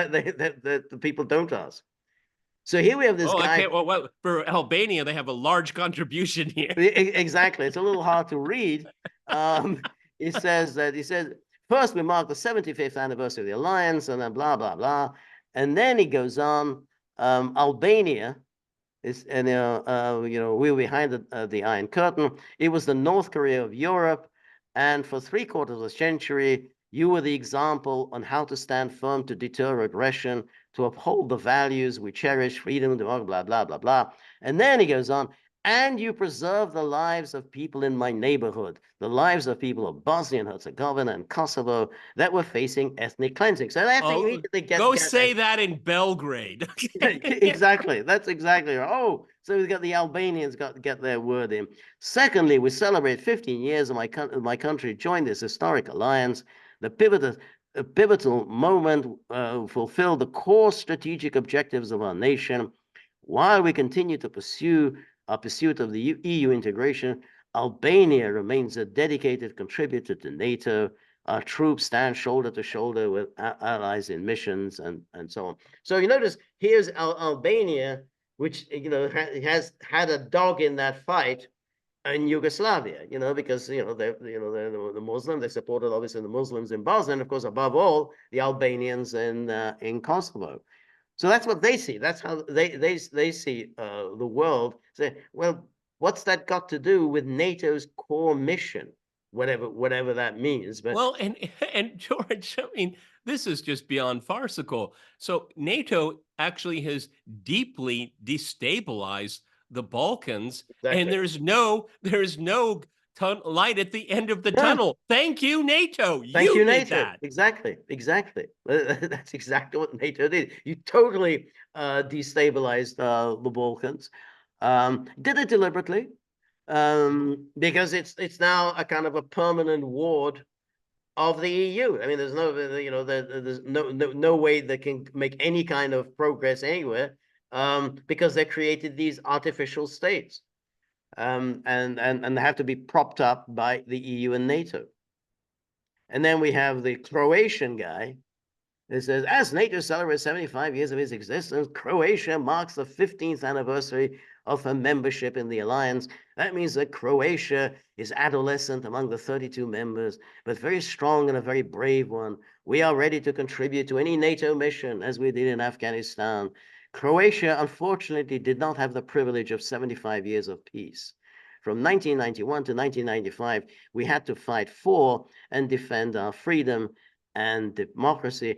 Speaker 1: the people don't ask. So here we have this
Speaker 2: I
Speaker 1: guy.
Speaker 2: can't. Well, for Albania, they have a large contribution here.
Speaker 1: Exactly. It's a little hard to read. He says, first we mark the 75th anniversary of the alliance, and then blah, blah, blah. And then he goes on, Albania is, and we were behind the Iron Curtain. It was the North Korea of Europe, and for 3/4 of a century, you were the example on how to stand firm to deter aggression, to uphold the values we cherish, freedom, democracy, blah, blah, blah, blah. And then he goes on, and you preserve the lives of people in my neighborhood, the lives of people of Bosnia and Herzegovina and Kosovo that were facing ethnic cleansing. So they have to immediately
Speaker 2: go say that in Belgrade.
Speaker 1: Exactly. That's exactly right. Oh, so we've got the Albanians got to get their word in. Secondly, we celebrate 15 years of my country joined this historic alliance. The pivotal moment fulfilled the core strategic objectives of our nation. While we continue to pursue our pursuit of the EU integration, Albania remains a dedicated contributor to NATO. Our troops stand shoulder to shoulder with allies in missions and so on. So you notice here's Albania, which has had a dog in that fight in Yugoslavia, because they're the Muslim. They supported obviously the Muslims in Bosnia, and of course above all the Albanians in Kosovo. So that's what they see. That's how they see the world. Say, well, what's that got to do with NATO's core mission? Whatever that means. But
Speaker 2: well, and George, I mean, this is just beyond farcical. So NATO actually has deeply destabilized the Balkans, and there's no light at the end of the tunnel. Thank you, NATO.
Speaker 1: Thank you,
Speaker 2: did
Speaker 1: NATO.
Speaker 2: that.
Speaker 1: Exactly. That's exactly what NATO did. You totally destabilized the Balkans. Did it deliberately, because it's now a kind of a permanent ward of the EU. I mean, there's no way they can make any kind of progress anywhere, because they created these artificial states, and they have to be propped up by the EU and NATO. And then we have the Croatian guy. It says, as NATO celebrates 75 years of its existence, Croatia marks the 15th anniversary of her membership in the alliance. That means that Croatia is adolescent among the 32 members, but very strong and a very brave one. We are ready to contribute to any NATO mission, as we did in Afghanistan. Croatia, unfortunately, did not have the privilege of 75 years of peace. From 1991 to 1995, we had to fight for and defend our freedom and democracy,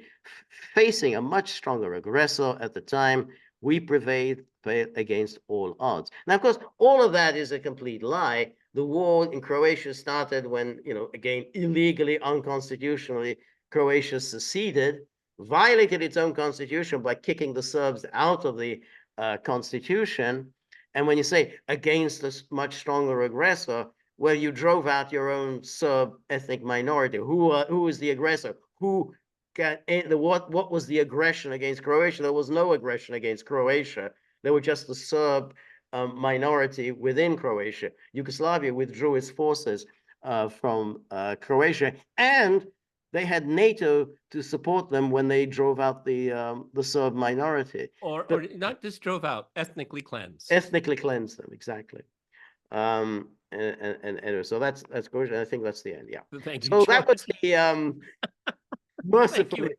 Speaker 1: facing a much stronger aggressor at the time. We prevailed against all odds. Now, of course, all of that is a complete lie. The war in Croatia started when, again, illegally, unconstitutionally, Croatia seceded, violated its own constitution by kicking the Serbs out of the constitution. And when you say against a much stronger aggressor, well, you drove out your own Serb ethnic minority. Who is the aggressor? What was the aggression against Croatia? There was no aggression against Croatia. There were just the Serb minority within Croatia. Yugoslavia withdrew its forces from Croatia, and they had NATO to support them when they drove out the Serb minority.
Speaker 2: Or not just drove out, ethnically cleansed.
Speaker 1: Ethnically cleansed them, exactly. And so that's good. And I think that's the end. Yeah.
Speaker 2: Thank you,
Speaker 1: so
Speaker 2: George.
Speaker 1: that was the mercifully.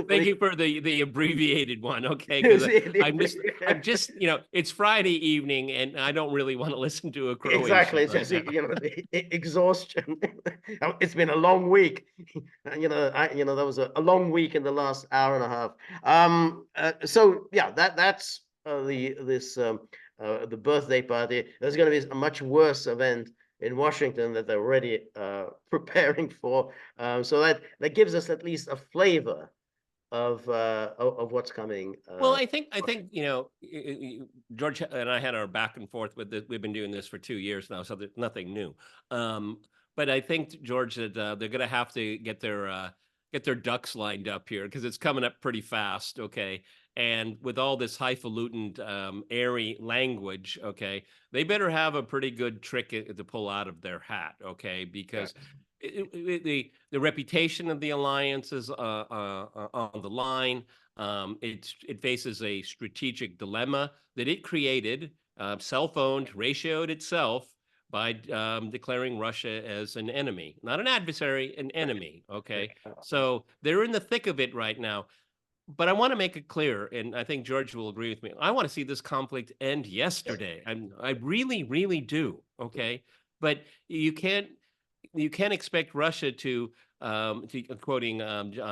Speaker 2: Thank you for the abbreviated one. Okay, because I'm just it's Friday evening and I don't really want to listen to a Croatian.
Speaker 1: Exactly. It's just the exhaustion. It's been a long week. There was a long week in the last hour and a half. So yeah, that's the birthday party. There's going to be a much worse event in Washington that they're already preparing for. So that gives us at least a flavor of what's coming.
Speaker 2: Well, I think George and I had our back and forth with this. We've been doing this for 2 years now, so there's nothing new. But I think, George, that they're going to have to get their ducks lined up here because it's coming up pretty fast. Okay. And with all this highfalutin, airy language, okay, they better have a pretty good trick to pull out of their hat, okay, because the reputation of the alliance is on the line. It faces a strategic dilemma that it created, self-owned, ratioed itself by declaring Russia as an enemy, not an adversary, an enemy. Okay, so they're in the thick of it right now. But I want to make it clear, and I think George will agree with me. I want to see this conflict end yesterday. I really, really do. Okay, but you can't expect Russia to quoting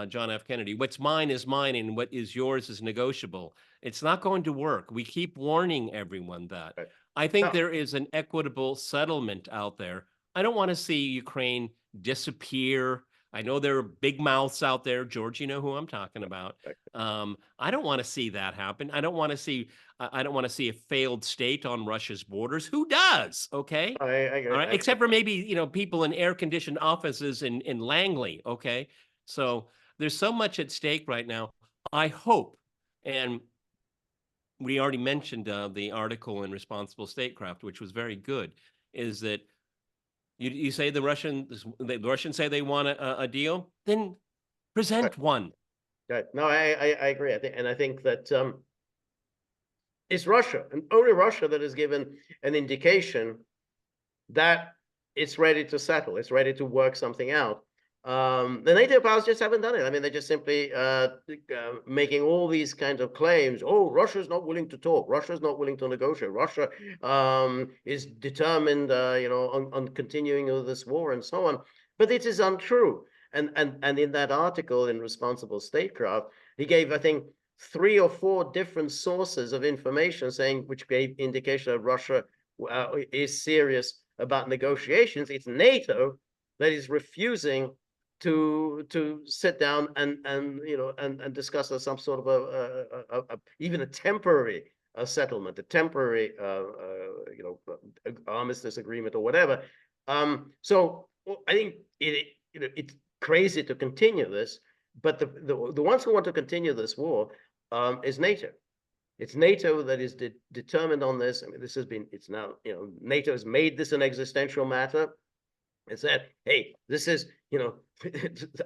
Speaker 2: John F. Kennedy, what's mine is mine and what is yours is negotiable. It's not going to work. We keep warning everyone that.
Speaker 1: Right.
Speaker 2: I think
Speaker 1: No,
Speaker 2: there is an equitable settlement out there. I don't want to see Ukraine disappear. I know there are big mouths out there. George, you know who I'm talking about.
Speaker 1: right.
Speaker 2: I don't want to see that happen. I don't want to see a failed state on Russia's borders. Who does? Okay. All right, except for maybe, people in air-conditioned offices in Langley, okay? So there's so much at stake right now. I hope, and we already mentioned the article in Responsible Statecraft, which was very good, is that you say the Russians say they want a deal, then present one.
Speaker 1: Right. No, I agree. I think that it's Russia and only Russia that has given an indication that it's ready to settle, it's ready to work something out. The NATO powers just haven't done it. I mean, they're just simply making all these kinds of claims. Oh, Russia's not willing to talk. Russia's not willing to negotiate. Russia is determined, on continuing with this war and so on. But it is untrue. And in that article in Responsible Statecraft, he gave, I think, 3 or 4 different sources of information saying, which gave indication that Russia is serious about negotiations. It's NATO that is refusing to sit down and discuss some sort of even a temporary settlement, a temporary armistice agreement or whatever. So I think it's crazy to continue this, but the ones who want to continue this war is NATO. It's NATO that is determined on this. I mean, it's now, NATO has made this an existential matter. It said, hey, this is,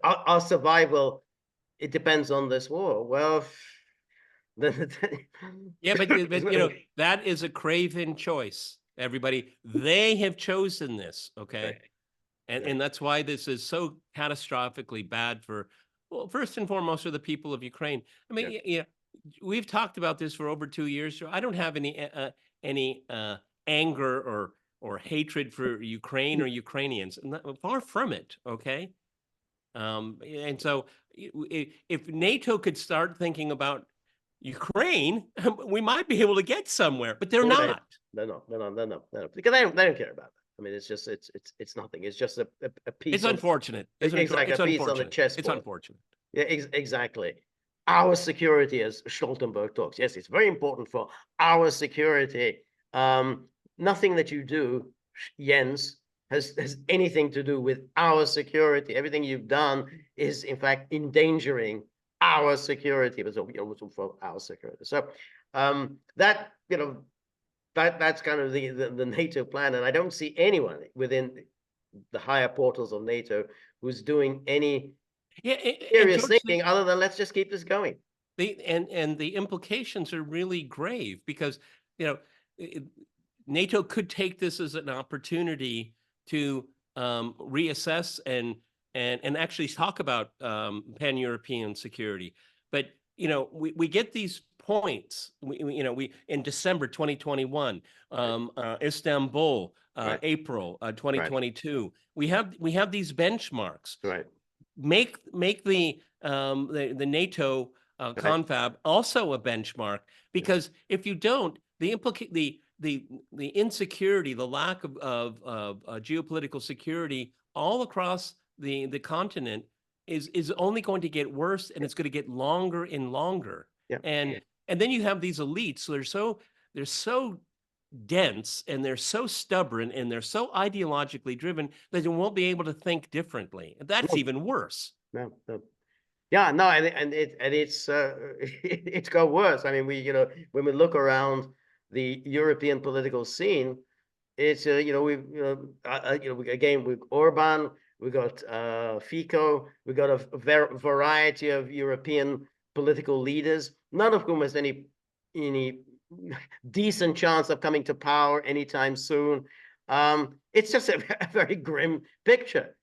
Speaker 1: our survival, it depends on this war. Well,
Speaker 2: yeah, but that is a craven choice, everybody. They have chosen this, okay?
Speaker 1: Right.
Speaker 2: And that's why this is so catastrophically bad for, well, first and foremost, for the people of Ukraine. I mean, we've talked about this for over 2 years. So I don't have any anger or hatred for Ukraine or Ukrainians. Far from it. Okay. And so if NATO could start thinking about Ukraine, we might be able to get somewhere, but they're not.
Speaker 1: They're not. Because they don't care about that. I mean, it's just it's nothing. It's just a piece.
Speaker 2: It's unfortunate. It's
Speaker 1: like a piece on the chessboard.
Speaker 2: It's unfortunate.
Speaker 1: Yeah, exactly. Our security, as Stoltenberg talks. Yes, it's very important for our security. Nothing that you do, Jens, has anything to do with our security. Everything you've done is, in fact, endangering our security. But also for our security. So that's kind of the NATO plan, and I don't see anyone within the higher portals of NATO who's doing any serious thinking other than let's just keep this going.
Speaker 2: And the implications are really grave because NATO could take this as an opportunity to reassess and actually talk about pan-European security. But we get these points. We in December 2021, Istanbul,
Speaker 1: Right.
Speaker 2: April 2022. Right. We have these benchmarks.
Speaker 1: Right.
Speaker 2: Make the NATO confab also a benchmark, because if you don't, the insecurity, the lack of geopolitical security all across the continent is only going to get worse, and it's going to get longer and longer.
Speaker 1: Yeah.
Speaker 2: And then you have these elites, so they're so dense and they're so stubborn and they're so ideologically driven that they won't be able to think differently. That's even worse.
Speaker 1: No. Yeah, no, and it's it's got worse. I mean, when we look around the European political scene, it's again with Orban, we got Fico, we got a variety of European political leaders, none of whom has any decent chance of coming to power anytime soon. It's just a very grim picture.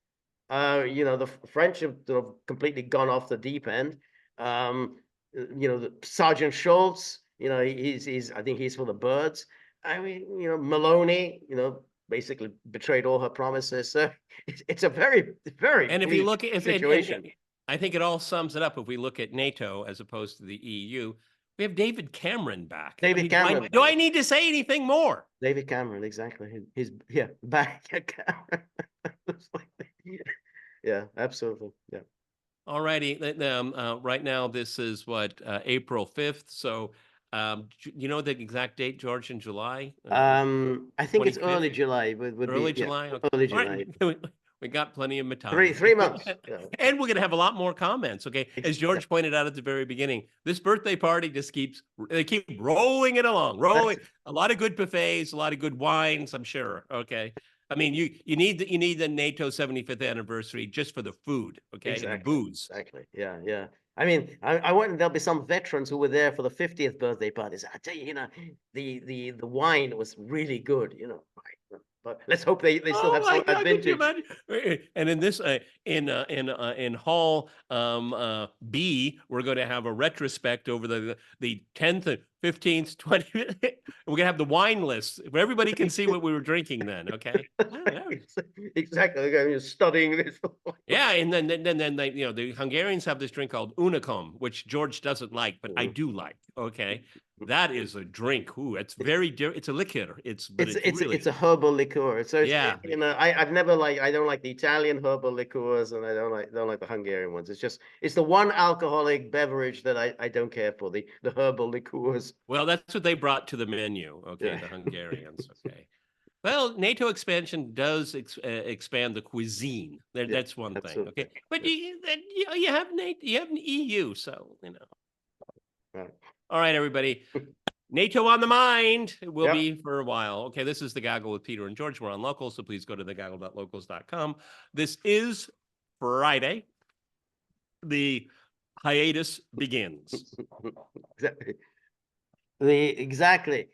Speaker 1: The French have sort of completely gone off the deep end. The Sergeant Schultz, I think he's for the birds. I mean, Maloney, basically betrayed all her promises. So it's a very, very
Speaker 2: And if you
Speaker 1: bleak
Speaker 2: look at
Speaker 1: situation.
Speaker 2: I think it all sums it up. If we look at NATO as opposed to the EU, we have David Cameron back.
Speaker 1: David Cameron.
Speaker 2: Do I need to say anything more?
Speaker 1: David Cameron, exactly. He's back at Cameron. Yeah, absolutely. Yeah.
Speaker 2: All righty. Right now, this is what, April 5th. So, you know the exact date, George, in July?
Speaker 1: I think it's
Speaker 2: 25th?
Speaker 1: early July. Would
Speaker 2: Early
Speaker 1: be, yeah,
Speaker 2: July? Okay.
Speaker 1: early
Speaker 2: All right.
Speaker 1: July.
Speaker 2: We got plenty of time.
Speaker 1: 3 months. Yeah.
Speaker 2: And we're going to have a lot more comments. Okay. As George pointed out at the very beginning, this birthday party just they keep rolling it along, rolling. A lot of good buffets, a lot of good wines, I'm sure. Okay. I mean, you need the NATO 75th anniversary just for the food, okay, and the booze.
Speaker 1: Exactly. Yeah, yeah. I mean, I wonder there'll be some veterans who were there for the 50th birthday parties. I tell you, the wine was really good. But let's hope they still have some of that vintage.
Speaker 2: And in this in hall B, we're going to have a retrospect over the 10th, 15th, 20th. We're gonna have the wine list where everybody can see what we were drinking then. Okay.
Speaker 1: Exactly. You're studying this.
Speaker 2: Yeah, and then they, the Hungarians have this drink called Unicum, which George doesn't like, but I do like. Okay. That is a drink. Ooh, it's very it's a liquor. It's
Speaker 1: a herbal liqueur. So
Speaker 2: yeah,
Speaker 1: I don't like the Italian herbal liqueurs, and I don't like the Hungarian ones. It's the one alcoholic beverage that I don't care for, the herbal liqueurs.
Speaker 2: Well, that's what they brought to the menu. Okay, the Hungarians. Okay. Well, NATO expansion does expand the cuisine. That's one thing. Okay, but you have NATO, you have an EU, so
Speaker 1: Right.
Speaker 2: All right, everybody. NATO on the mind. It will be for a while. Okay, this is The Gaggle with Peter and George. We're on Locals, so please go to thegaggle.locals.com. This is Friday. The hiatus begins.
Speaker 1: Exactly.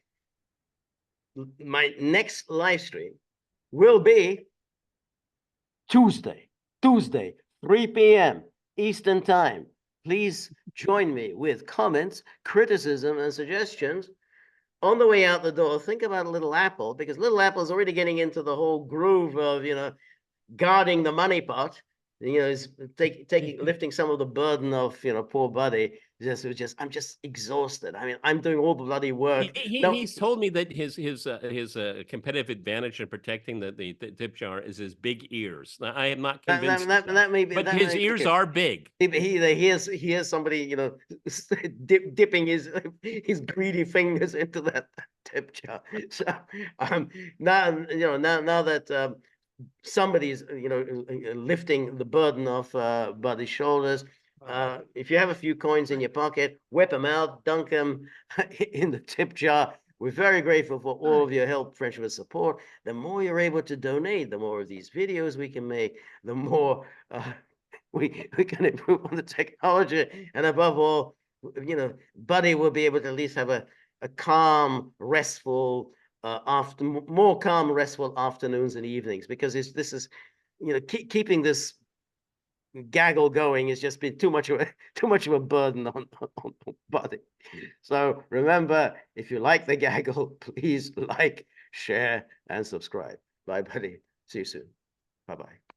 Speaker 1: My next live stream will be Tuesday, 3 p.m. Eastern Time. Please join me with comments, criticism, and suggestions. On the way out the door, think about Little Apple, because Little Apple's already getting into the whole groove of, guarding the money pot. Is lifting some of the burden of, poor Buddy. I'm just exhausted. I mean, I'm doing all the bloody work.
Speaker 2: He's told me that his competitive advantage in protecting the tip jar is his big ears. Now, I am not convinced. That may be, but his ears are big.
Speaker 1: He hears somebody, dipping his greedy fingers into that tip jar. So now that somebody's lifting the burden off Buddy's shoulders. If you have a few coins in your pocket, whip them out, dunk them in the tip jar. We're very grateful for all of your help, friendship, and support. The more you're able to donate, the more of these videos we can make, the more we can improve on the technology, and above all, Buddy will be able to at least have a calm, restful more calm, restful afternoons and evenings, because this is keeping this gaggle going has just been too much of a burden on Buddy. So remember, if you like the gaggle, please like, share, and subscribe. Bye, Buddy. See you soon. Bye-bye.